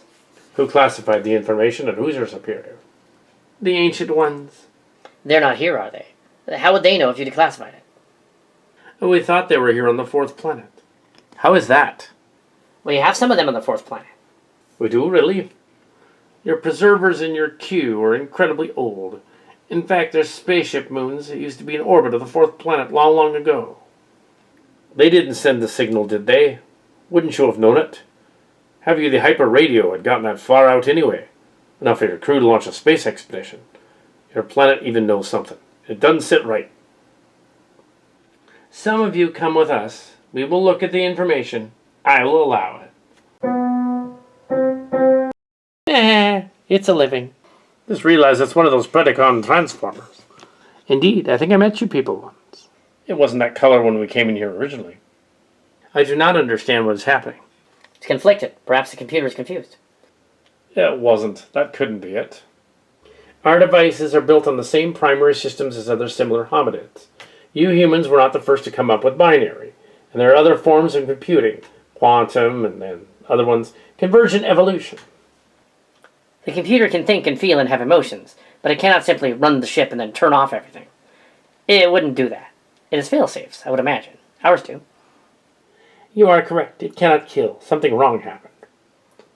Who classified the information and who's your superior? The Ancient Ones. They're not here, are they? How would they know if you declassified it? We thought they were here on the 4th planet. How is that? Well, you have some of them on the 4th planet. We do, really? Your preservers in your queue are incredibly old. In fact, there's spaceship moons that used to be in orbit of the 4th planet long, long ago. They didn't send the signal, did they? Wouldn't you have known it? Have you the hyper radio had gotten that far out anyway? Enough for your crew to launch a space expedition. Your planet even knows something. It doesn't sit right. Some of you come with us. We will look at the information. I will allow it. It's a living. Just realized it's one of those Predacon transformers. Indeed, I think I met you people once. It wasn't that color when we came in here originally. I do not understand what is happening. It's conflicted. Perhaps the computer is confused. It wasn't. That couldn't be it. Our devices are built on the same primary systems as other similar hominids. You humans were not the first to come up with binary, and there are other forms of computing, quantum, and then other ones, convergent evolution. The computer can think and feel and have emotions, but it cannot simply run the ship and then turn off everything. It wouldn't do that. It has fail-safes, I would imagine. Ours do. You are correct. It cannot kill. Something wrong happened.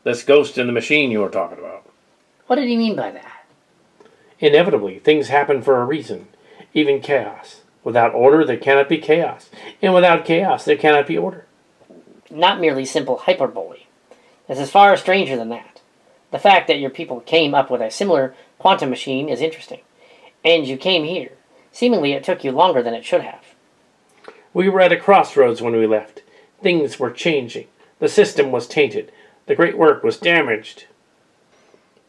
This ghost in the machine you were talking about. What did he mean by that? Inevitably, things happen for a reason, even chaos. Without order, there cannot be chaos. And without chaos, there cannot be order. Not merely simple hyperbole. This is far stranger than that. The fact that your people came up with a similar quantum machine is interesting. And you came here. Seemingly it took you longer than it should have. We were at a crossroads when we left. Things were changing. The system was tainted. The great work was damaged.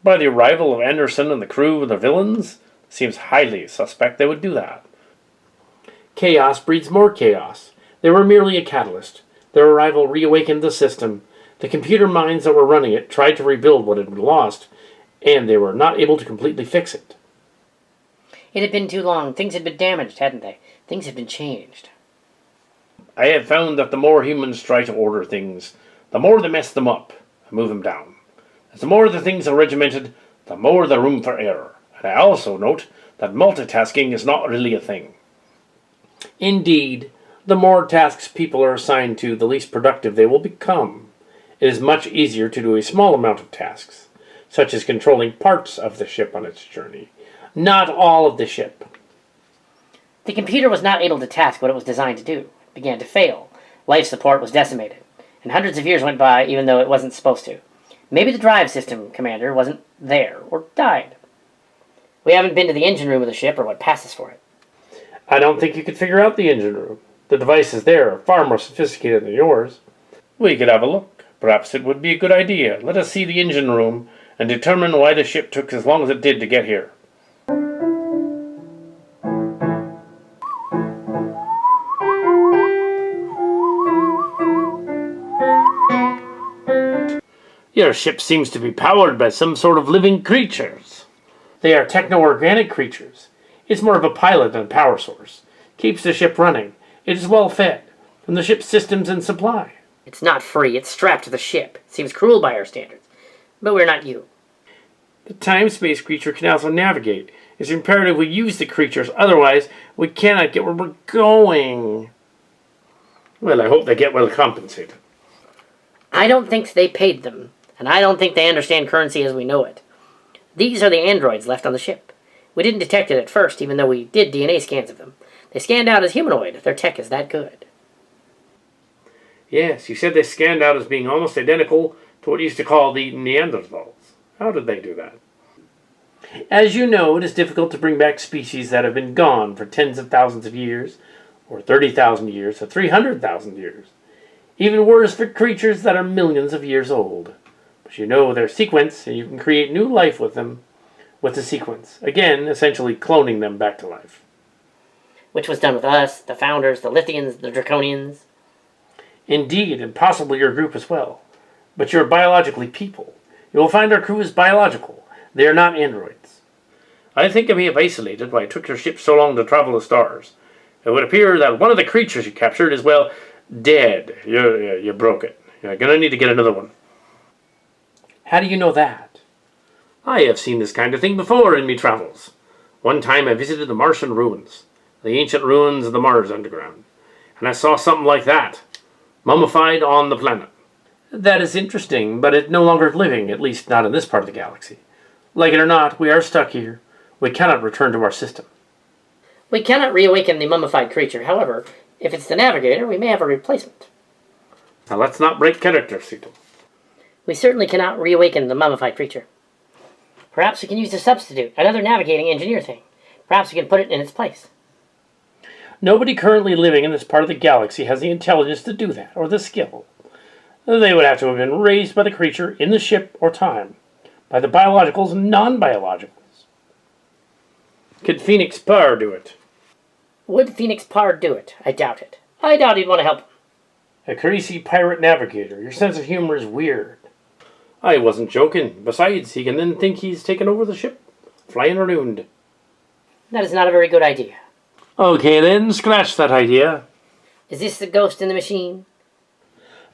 By the arrival of Anderson and the crew of the villains? Seems highly suspect they would do that. Chaos breeds more chaos. They were merely a catalyst. Their arrival reawakened the system. The computer minds that were running it tried to rebuild what had been lost, and they were not able to completely fix it. It had been too long. Things had been damaged, hadn't they? Things had been changed. I have found that the more humans try to order things, the more they mess them up and move them down. As the more the things are regimented, the more the room for error. And I also note that multitasking is not really a thing. Indeed, the more tasks people are assigned to, the least productive they will become. It is much easier to do a small amount of tasks, such as controlling parts of the ship on its journey, not all of the ship. The computer was not able to task what it was designed to do. It began to fail. Life support was decimated. And hundreds of years went by even though it wasn't supposed to. Maybe the drive system commander wasn't there, or died. We haven't been to the engine room of the ship or what passes for it. I don't think you could figure out the engine room. The devices there are far more sophisticated than yours. We could have a look. Perhaps it would be a good idea. Let us see the engine room and determine why the ship took as long as it did to get here. Your ship seems to be powered by some sort of living creatures. They are techno-organic creatures. It's more of a pilot than a power source. Keeps the ship running. It is well fed from the ship's systems and supply. It's not free, it's strapped to the ship. It seems cruel by our standards. But we're not you. The time-space creature can also navigate. It's imperative we use the creatures, otherwise we cannot get where we're going. Well, I hope they get well compensated. I don't think they paid them, and I don't think they understand currency as we know it. These are the androids left on the ship. We didn't detect it at first, even though we did DNA scans of them. They scanned out as humanoid. Their tech is that good. Yes, you said they scanned out as being almost identical to what you used to call the Neanderthals. How did they do that? As you know, it is difficult to bring back species that have been gone for tens of thousands of years, or 30,000 years, or 300,000 years. Even worse for creatures that are millions of years old. But you know their sequence, and you can create new life with them, with the sequence. Again, essentially cloning them back to life. Which was done with us, the Founders, the Lithians, the Draconians. Indeed, and possibly your group as well. But you're biologically people. You will find our crew is biological. They are not androids. I think I may have isolated why it took your ship so long to travel the stars. It would appear that one of the creatures you captured is, well, dead. You broke it. You're going to need to get another one. How do you know that? I have seen this kind of thing before in me travels. One time I visited the Martian ruins, the ancient ruins of the Mars underground, and I saw something like that, mummified on the planet. That is interesting, but it's no longer living, at least not in this part of the galaxy. Like it or not, we are stuck here. We cannot return to our system. We cannot reawaken the mummified creature. However, if it's the Navigator, we may have a replacement. Now let's not break character, Cito. We certainly cannot reawaken the mummified creature. Perhaps we can use a substitute, another navigating engineer thing. Perhaps we can put it in its place. Nobody currently living in this part of the galaxy has the intelligence to do that, or the skill. They would have to have been raised by the creature in the ship or time, by the biologicals and non-biologicals. Could Phoenix Parr do it? Would Phoenix Parr do it? I doubt it. I doubt he'd want to help him. A greasy pirate navigator. Your sense of humor is weird. I wasn't joking. Besides, he can then think he's taken over the ship, flying around. That is not a very good idea. Okay then, scratch that idea. Is this the ghost in the machine?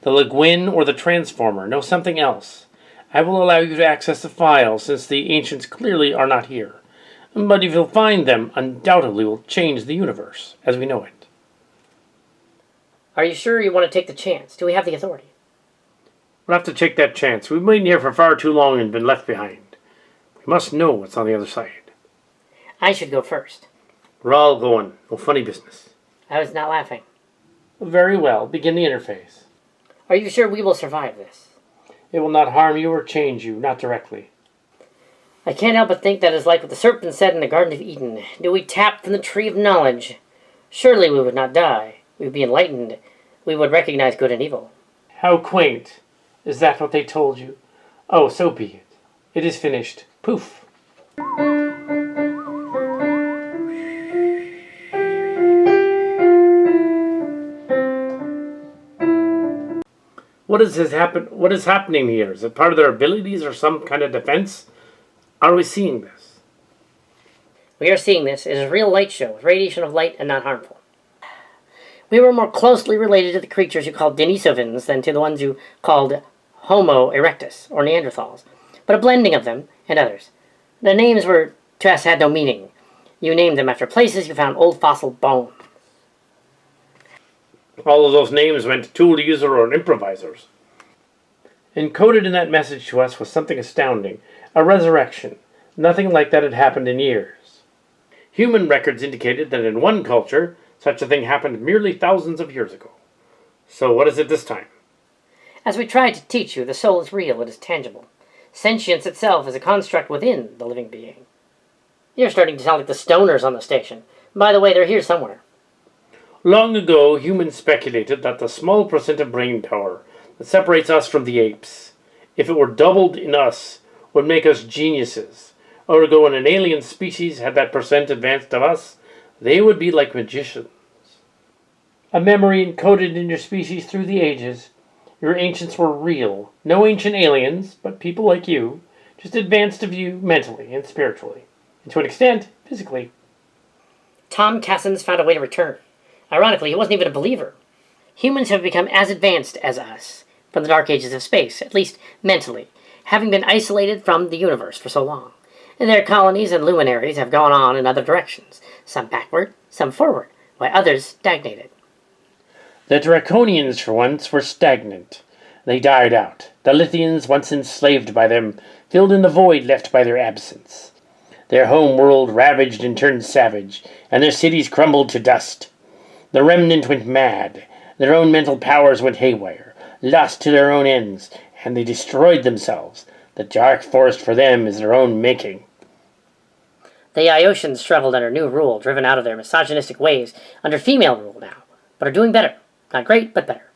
The Leguin or the Transformer. No, something else. I will allow you to access the file, since the ancients clearly are not here. But if you'll find them, undoubtedly will change the universe, as we know it. Are you sure you want to take the chance? Do we have the authority? We'll have to take that chance. We've been here for far too long and been left behind. We must know what's on the other side. I should go first. We're all going. No funny business. I was not laughing. Very well. Begin the interface. Are you sure we will survive this? It will not harm you or change you, not directly. I can't help but think that is like what the serpent said in the Garden of Eden. Do we tap from the tree of knowledge? Surely we would not die. We would be enlightened. We would recognize good and evil. How quaint. Is that what they told you? Oh, so be it. It is finished. Poof. What is happening here? Is it part of their abilities or some kind of defense? Are we seeing this? We are seeing this. It is a real light show, with radiation of light and not harmful. We were more closely related to the creatures you called Denisovans than to the ones you called Homo erectus, or Neanderthals, but a blending of them and others. The names were, to us, had no meaning. You named them after places you found old fossil bones. All of those names meant tool user or improvisers. Encoded in that message to us was something astounding. A resurrection. Nothing like that had happened in years. Human records indicated that in one culture, such a thing happened merely thousands of years ago. So what is it this time? As we tried to teach you, the soul is real, it is tangible. Sentience itself is a construct within the living being. You're starting to sound like the stoners on the station. By the way, they're here somewhere. Long ago, humans speculated that the small percent of brain power that separates us from the apes, if it were doubled in us, would make us geniuses. Ergo, when an alien species had that percent advanced of us, they would be like magicians. A memory encoded in your species through the ages. Your ancients were real. No ancient aliens, but people like you, just advanced of you mentally and spiritually, and to an extent, physically. Tom Casens found a way to return. Ironically, he wasn't even a believer. Humans have become as advanced as us from the dark ages of space, at least mentally, having been isolated from the universe for so long. And their colonies and luminaries have gone on in other directions, some backward, some forward, while others stagnated. The Draconians, for once, were stagnant. They died out. The Lithians, once enslaved by them, filled in the void left by their absence. Their home world ravaged and turned savage, and their cities crumbled to dust. The remnant went mad. Their own mental powers went haywire, lost to their own ends, and they destroyed themselves. The dark forest for them is their own making. The Iosians struggled under new rule, driven out of their misogynistic ways, under female rule now, but are doing better. Not great, but better.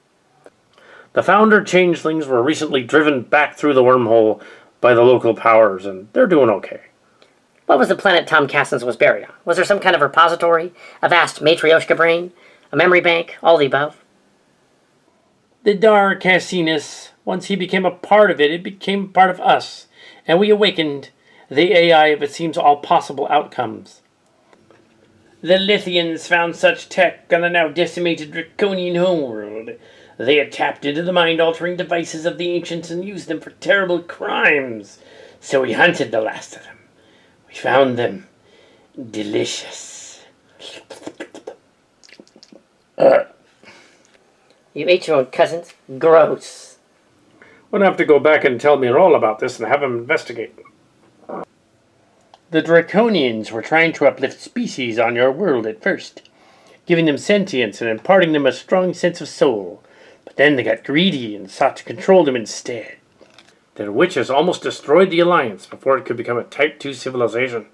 The founder changelings were recently driven back through the wormhole by the local powers, and they're doing okay. What was the planet Tom Casens was buried on? Was there some kind of repository? A vast matryoshka brain? A memory bank? All the above? The David Casens, once he became a part of it, it became part of us, and we awakened the AI of, it seems, all possible outcomes. The Lithians found such tech on the now decimated Draconian homeworld. They had tapped into the mind-altering devices of the ancients and used them for terrible crimes. So we hunted the last of them. We found them delicious. You ate your own cousins? Gross. We'll have to go back and tell Mir all about this and have him investigate. The Draconians were trying to uplift species on your world at first, giving them sentience and imparting them a strong sense of soul. But then they got greedy and sought to control them instead. Their witches almost destroyed the Alliance before it could become a Type 2 civilization.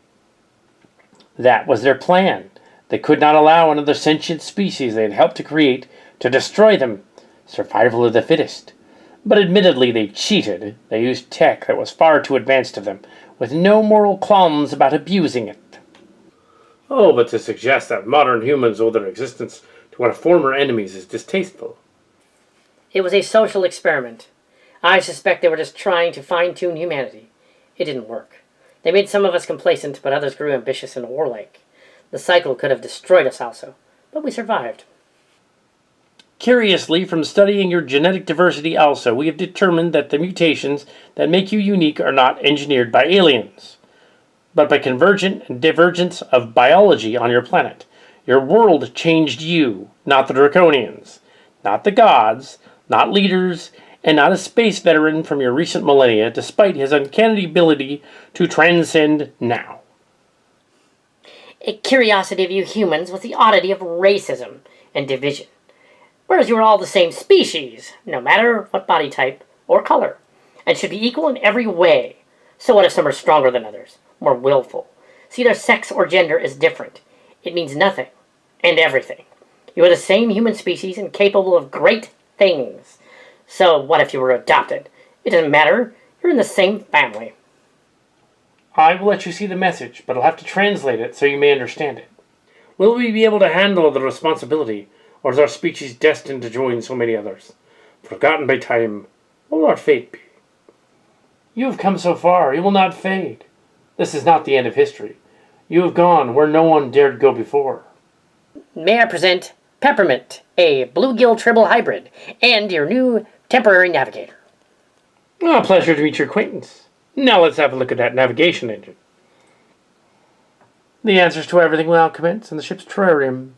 That was their plan. They could not allow another sentient species they had helped to create to destroy them. Survival of the fittest. But admittedly they cheated. They used tech that was far too advanced of them, with no moral qualms about abusing it. Oh, but to suggest that modern humans owe their existence to our former enemies is distasteful. It was a social experiment. I suspect they were just trying to fine-tune humanity. It didn't work. They made some of us complacent, but others grew ambitious and warlike. The cycle could have destroyed us also, but we survived. Curiously, from studying your genetic diversity also, we have determined that the mutations that make you unique are not engineered by aliens, but by convergent and divergence of biology on your planet. Your world changed you, not the Draconians, not the gods, not leaders, and not a space veteran from your recent millennia, despite his uncanny ability to transcend now. A curiosity of you humans was the oddity of racism and division. Whereas you are all the same species, no matter what body type or color, and should be equal in every way. So what if some are stronger than others, more willful? See, their sex or gender is different. It means nothing and everything. You are the same human species and capable of great things. So what if you were adopted? It doesn't matter. You're in the same family. I will let you see the message, but I'll have to translate it so you may understand it. Will we be able to handle the responsibility? Or is our species destined to join so many others? Forgotten by time, what will our fate be? You have come so far, you will not fade. This is not the end of history. You have gone where no one dared go before. May I present Peppermint, a bluegill tribble hybrid, and your new temporary navigator. Oh, pleasure to meet your acquaintance. Now let's have a look at that navigation engine. The answers to everything will now commence in the ship's terrarium.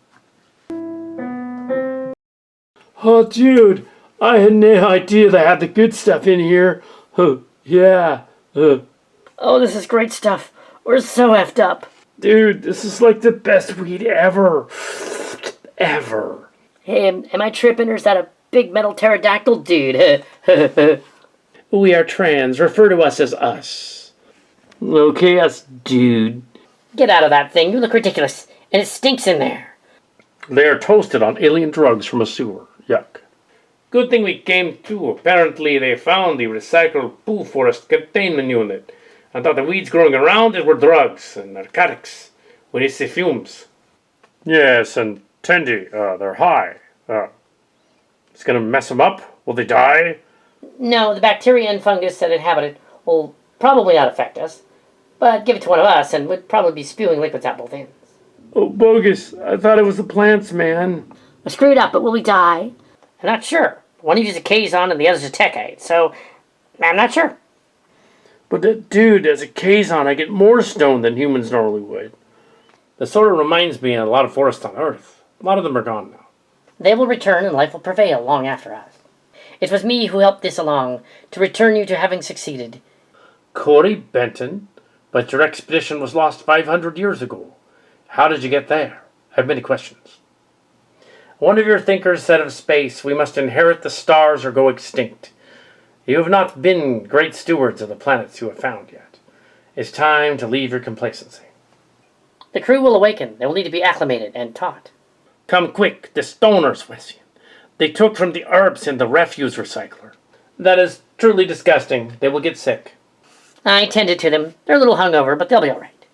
Oh, dude, I had no idea they had the good stuff in here. Oh, yeah. Oh, this is great stuff. We're so effed up. Dude, this is like the best weed ever. Ever. Hey, am I tripping, or is that a big metal pterodactyl dude? We are trans. Refer to us as us. Okay, us, dude. Get out of that thing. You look ridiculous. And it stinks in there. They are toasted on alien drugs from a sewer. Yuck. Good thing we came to. Apparently they found the recycled poo forest containment unit. I thought the weeds growing around it were drugs and narcotics. When it's the fumes. Yes, and Tendy, they're high. It's gonna mess them up? Will they die? No, the bacteria and fungus that inhabit it will probably not affect us, but give it to one of us and would probably be spewing liquids out both ends. Oh, bogus. I thought it was the plants, man. We're screwed up, but will we die? I'm not sure. One of you's a Kazon and the other's a Techite, so I'm not sure. But dude, as a Kazon, I get more stone than humans normally would. That sort of reminds me of a lot of forests on Earth. A lot of them are gone now. They will return and life will prevail long after us. It was me who helped this along to return you to having succeeded. Corey Benton? But your expedition was lost 500 years ago. How did you get there? I have many questions. One of your thinkers said of space, we must inherit the stars or go extinct. You have not been great stewards of the planets you have found yet. It's time to leave your complacency. The crew will awaken. They will need to be acclimated and taught. Come quick, the stoners, Wessian. They took from the herbs in the refuse recycler. That is truly disgusting. They will get sick. I tended to them. They're a little hungover, but they'll be all right.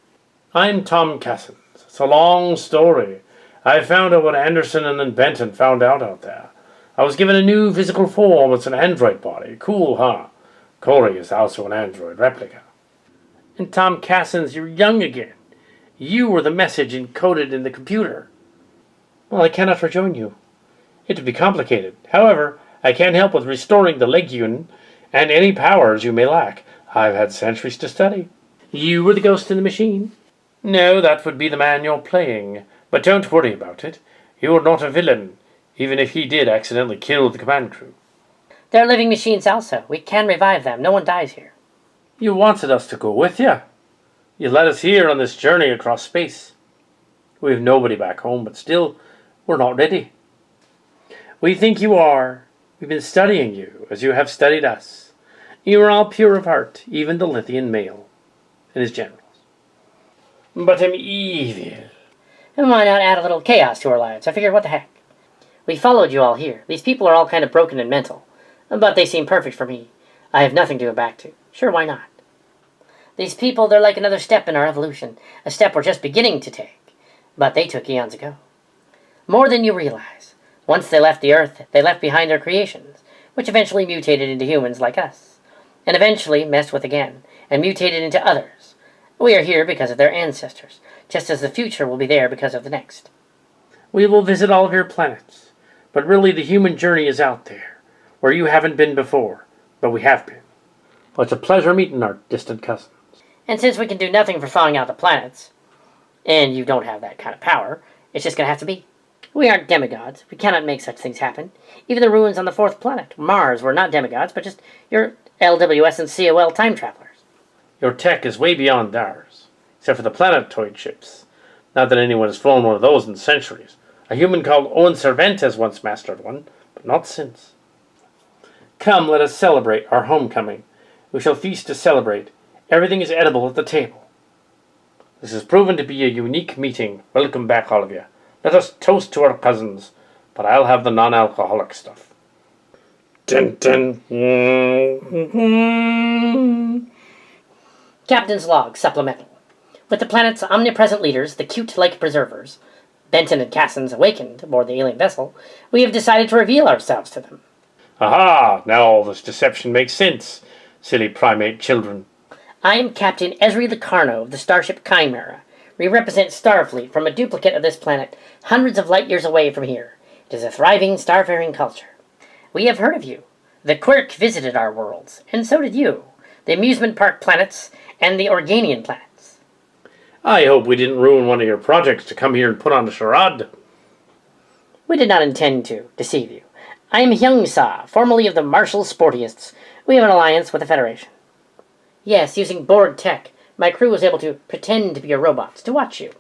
I'm Tom Casens. It's a long story. I found out what Anderson and Benton found out there. I was given a new physical form. It's an android body. Cool, huh? Corey is also an android replica. And Tom Casens, you're young again. You were the message encoded in the computer. Well, I cannot rejoin you. It would be complicated. However, I can help with restoring the Legion and any powers you may lack. I've had centuries to study. You were the ghost in the machine. No, that would be the man you're playing. But don't worry about it. You're not a villain, even if he did accidentally kill the command crew. They're living machines also. We can revive them. No one dies here. You wanted us to go with you. You led us here on this journey across space. We have nobody back home, but still, we're not ready. We think you are. We've been studying you, as you have studied us. You are all pure of heart, even the Lithian male and his generals. But I'm evil. And why not add a little chaos to our lives? I figured, what the heck? We followed you all here. These people are all kind of broken and mental. But they seem perfect for me. I have nothing to go back to. Sure, why not? These people, they're like another step in our evolution. A step we're just beginning to take. But they took eons ago. More than you realize. Once they left the Earth, they left behind their creations, which eventually mutated into humans like us. And eventually messed with again, and mutated into others. We are here because of their ancestors, just as the future will be there because of the next. We will visit all of your planets. But really the human journey is out there, where you haven't been before, but we have been. Well, it's a pleasure meeting our distant cousins. And since we can do nothing for thawing out the planets, and you don't have that kind of power, it's just going to have to be. We aren't demigods. We cannot make such things happen. Even the ruins on the fourth planet, Mars, were not demigods, but just your LWS and COL time travelers. Your tech is way beyond ours, except for the planetoid ships. Not that anyone has flown one of those in centuries. A human called Owen Cervantes once mastered one, but not since. Come, let us celebrate our homecoming. We shall feast to celebrate. Everything is edible at the table. This has proven to be a unique meeting. Welcome back, all of you. Let us toast to our cousins, but I'll have the non-alcoholic stuff. Dun, dun. Captain's log, supplemental. With the planet's omnipresent leaders, the cute lake preservers, Benton and Casens awakened aboard the alien vessel, we have decided to reveal ourselves to them. Aha! Now all this deception makes sense, silly primate children. I am Captain Esri Locarno of the Starship Chimera. We represent Starfleet from a duplicate of this planet, hundreds of light years away from here. It is a thriving, starfaring culture. We have heard of you. The Quirk visited our worlds, and so did you. The amusement park planets and the Organian planets. I hope we didn't ruin one of your projects to come here and put on a charade. We did not intend to deceive you. I am Hyung Sa, formerly of the Martial Sportists. We have an alliance with the Federation. Yes, using Borg tech, my crew was able to pretend to be your robots to watch you.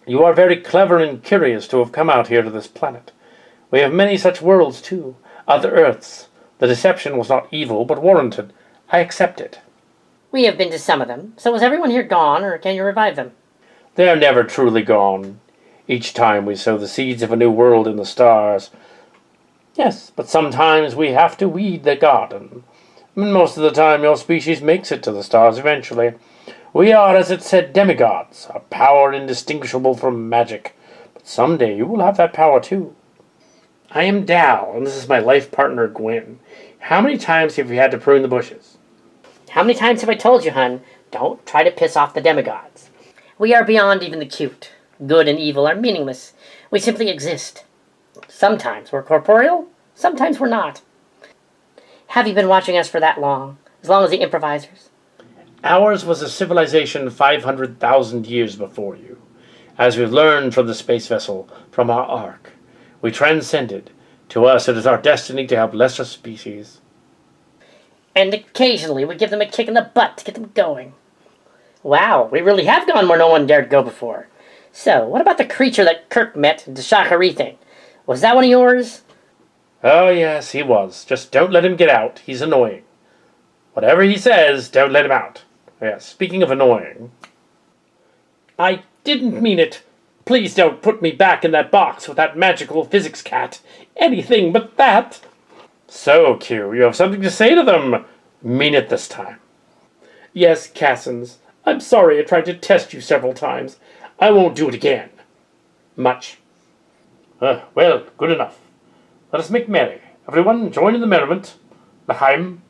You are very clever and curious to have come out here to this planet. We have many such worlds, too. Other Earths. The deception was not evil, but warranted. I accept it. We have been to some of them. So is everyone here gone, or can you revive them? They are never truly gone. Each time we sow the seeds of a new world in the stars. Yes, but sometimes we have to weed the garden. And most of the time your species makes it to the stars eventually. We are, as it said, demigods, a power indistinguishable from magic. But someday you will have that power too. I am Dal, and this is my life partner, Gwen. How many times have you had to prune the bushes? How many times have I told you, hun? Don't try to piss off the demigods. We are beyond even the cute. Good and evil are meaningless. We simply exist. Sometimes we're corporeal, sometimes we're not. Have you been watching us for that long? As long as the improvisers? Ours was a civilization 500,000 years before you. As we've learned from the space vessel, from our ark, we transcended. To us, it is our destiny to help lesser species. And occasionally we give them a kick in the butt to get them going. Wow, we really have gone where no one dared go before. So, what about the creature that Kirk met in the Shakari thing? Was that one of yours? Oh, yes, he was. Just don't let him get out. He's annoying. Whatever he says, don't let him out. Yes, speaking of annoying. I didn't mean it. Please don't put me back in that box with that magical physics cat. Anything but that. So, Q, you have something to say to them. Mean it this time. Yes, Casens. I'm sorry I tried to test you several times. I won't do it again. Much. Well, good enough. Let us make merry. Everyone, join in the merriment. L'chaim.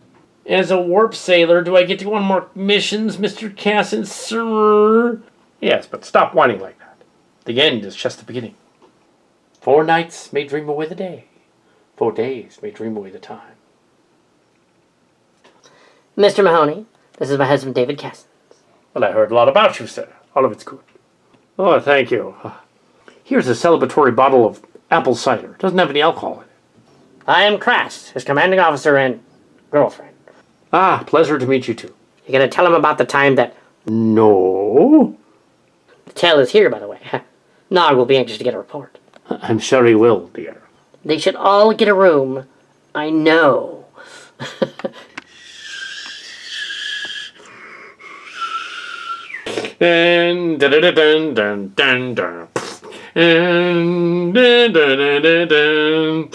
As a warp sailor, do I get to go on more missions, Mr. Casens, sir? Yes, but stop whining like that. The end is just the beginning. 4 nights may dream away the day. 4 days may dream away the time. Mr. Mahoney, this is my husband, David Casens. Well, I heard a lot about you, sir. All of it's good. Oh, thank you. Here's a celebratory bottle of apple cider. Doesn't have any alcohol in it. I am Krast, his commanding officer and girlfriend. Ah, pleasure to meet you too. You gonna tell him about the time that... No. The tale is here, by the way. Nog will be anxious to get a report. I'm sure he will, dear. They should all get a room. I know. Dun, dun, dun, dun, dun, dun, dun. Dun, dun, dun, dun, dun.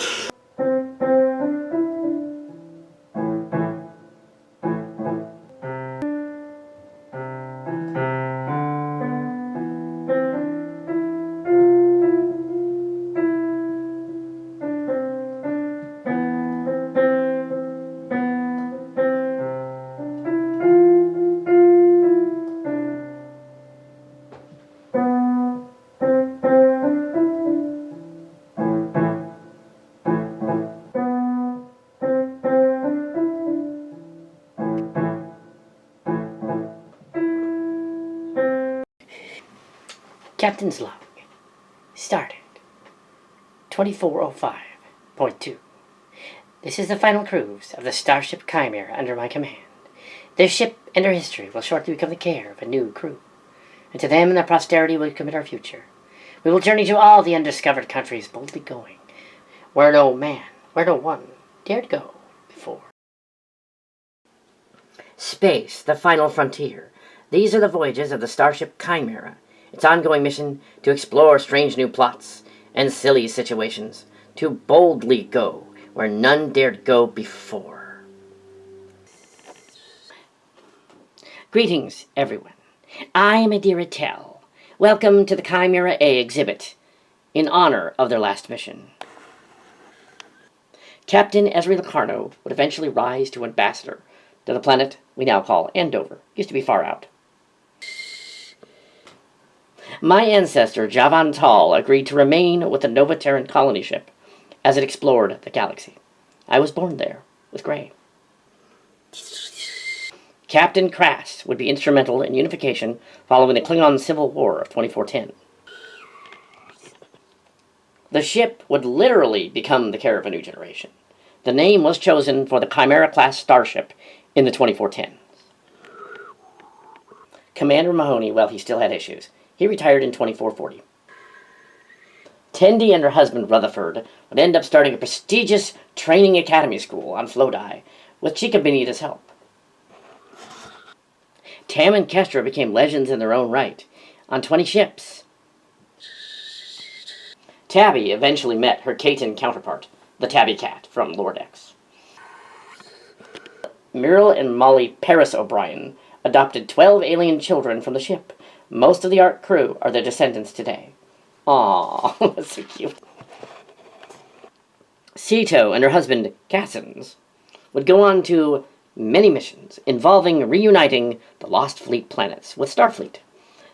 Captain's log. Started. 2405.2. This is the final cruise of the Starship Chimera under my command. This ship and her history will shortly become the care of a new crew. And to them and their posterity will commit our future. We will journey to all the undiscovered countries boldly going, where no one dared go before. Space, the final frontier. These are the voyages of the Starship Chimera. Its ongoing mission to explore strange new plots and silly situations, to boldly go where none dared go before. Greetings, everyone. I am Adira Tell. Welcome to the Chimera A exhibit in honor of their last mission. Captain Ezri Locarno would eventually rise to ambassador to the planet we now call Andover. Used to be far out. My ancestor, Javan Tall, agreed to remain with the Nova Terran colony ship as it explored the galaxy. I was born there, with Gray. Captain Krast would be instrumental in unification following the Klingon Civil War of 2410. The ship would literally become the care of a new generation. The name was chosen for the Chimera-class starship in the 2410s. Commander Mahoney, well, he still had issues. He retired in 2440. Tendi and her husband, Rutherford, would end up starting a prestigious training academy school on Flodai, with Chica Benita's help. Tam and Kestra became legends in their own right, on 20 ships. Tabby eventually met her Caton counterpart, the Tabby Cat from Lord X. Muriel and Molly Paris O'Brien adopted 12 alien children from the ship. Most of the Ark crew are their descendants today. Aww, that's so cute. Sito and her husband, Casens, would go on to many missions involving reuniting the Lost Fleet planets with Starfleet.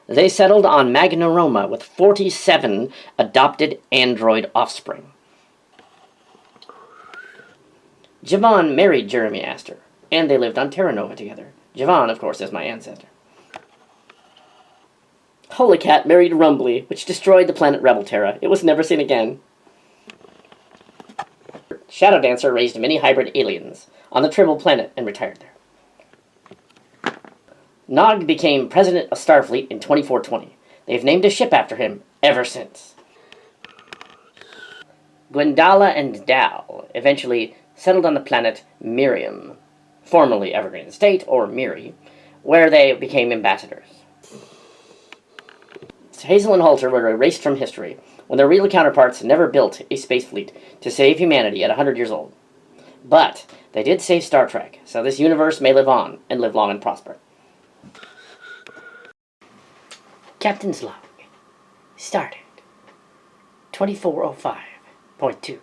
They settled on Magnoroma with 47 adopted android offspring. Javon married Jeremy Astor, and they lived on Terra Nova together. Javon, of course, is my ancestor. Holy Cat married Rumbly, which destroyed the planet Rebel Terra. It was never seen again. Shadow Dancer raised many hybrid aliens on the Tribble planet and retired there. Nog became president of Starfleet in 2420. They've named a ship after him ever since. Gwendala and Dal eventually settled on the planet Miriam, formerly Evergreen State, or Miri, where they became ambassadors. Hazel and Holter were erased from history when their real counterparts never built a space fleet to save humanity at 100 years old. But they did save Star Trek, so this universe may live on and live long and prosper. Captain's log. Started. 2405.2.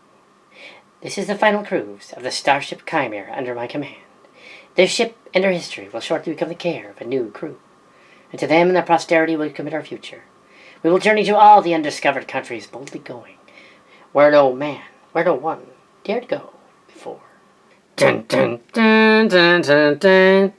This is the final cruise of the Starship Chimera under my command. This ship and her history will shortly become the care of a new crew, and to them and their posterity will commit our future. We will journey to all the undiscovered countries boldly going, where no one dared go before. Dun dun dun dun dun dun.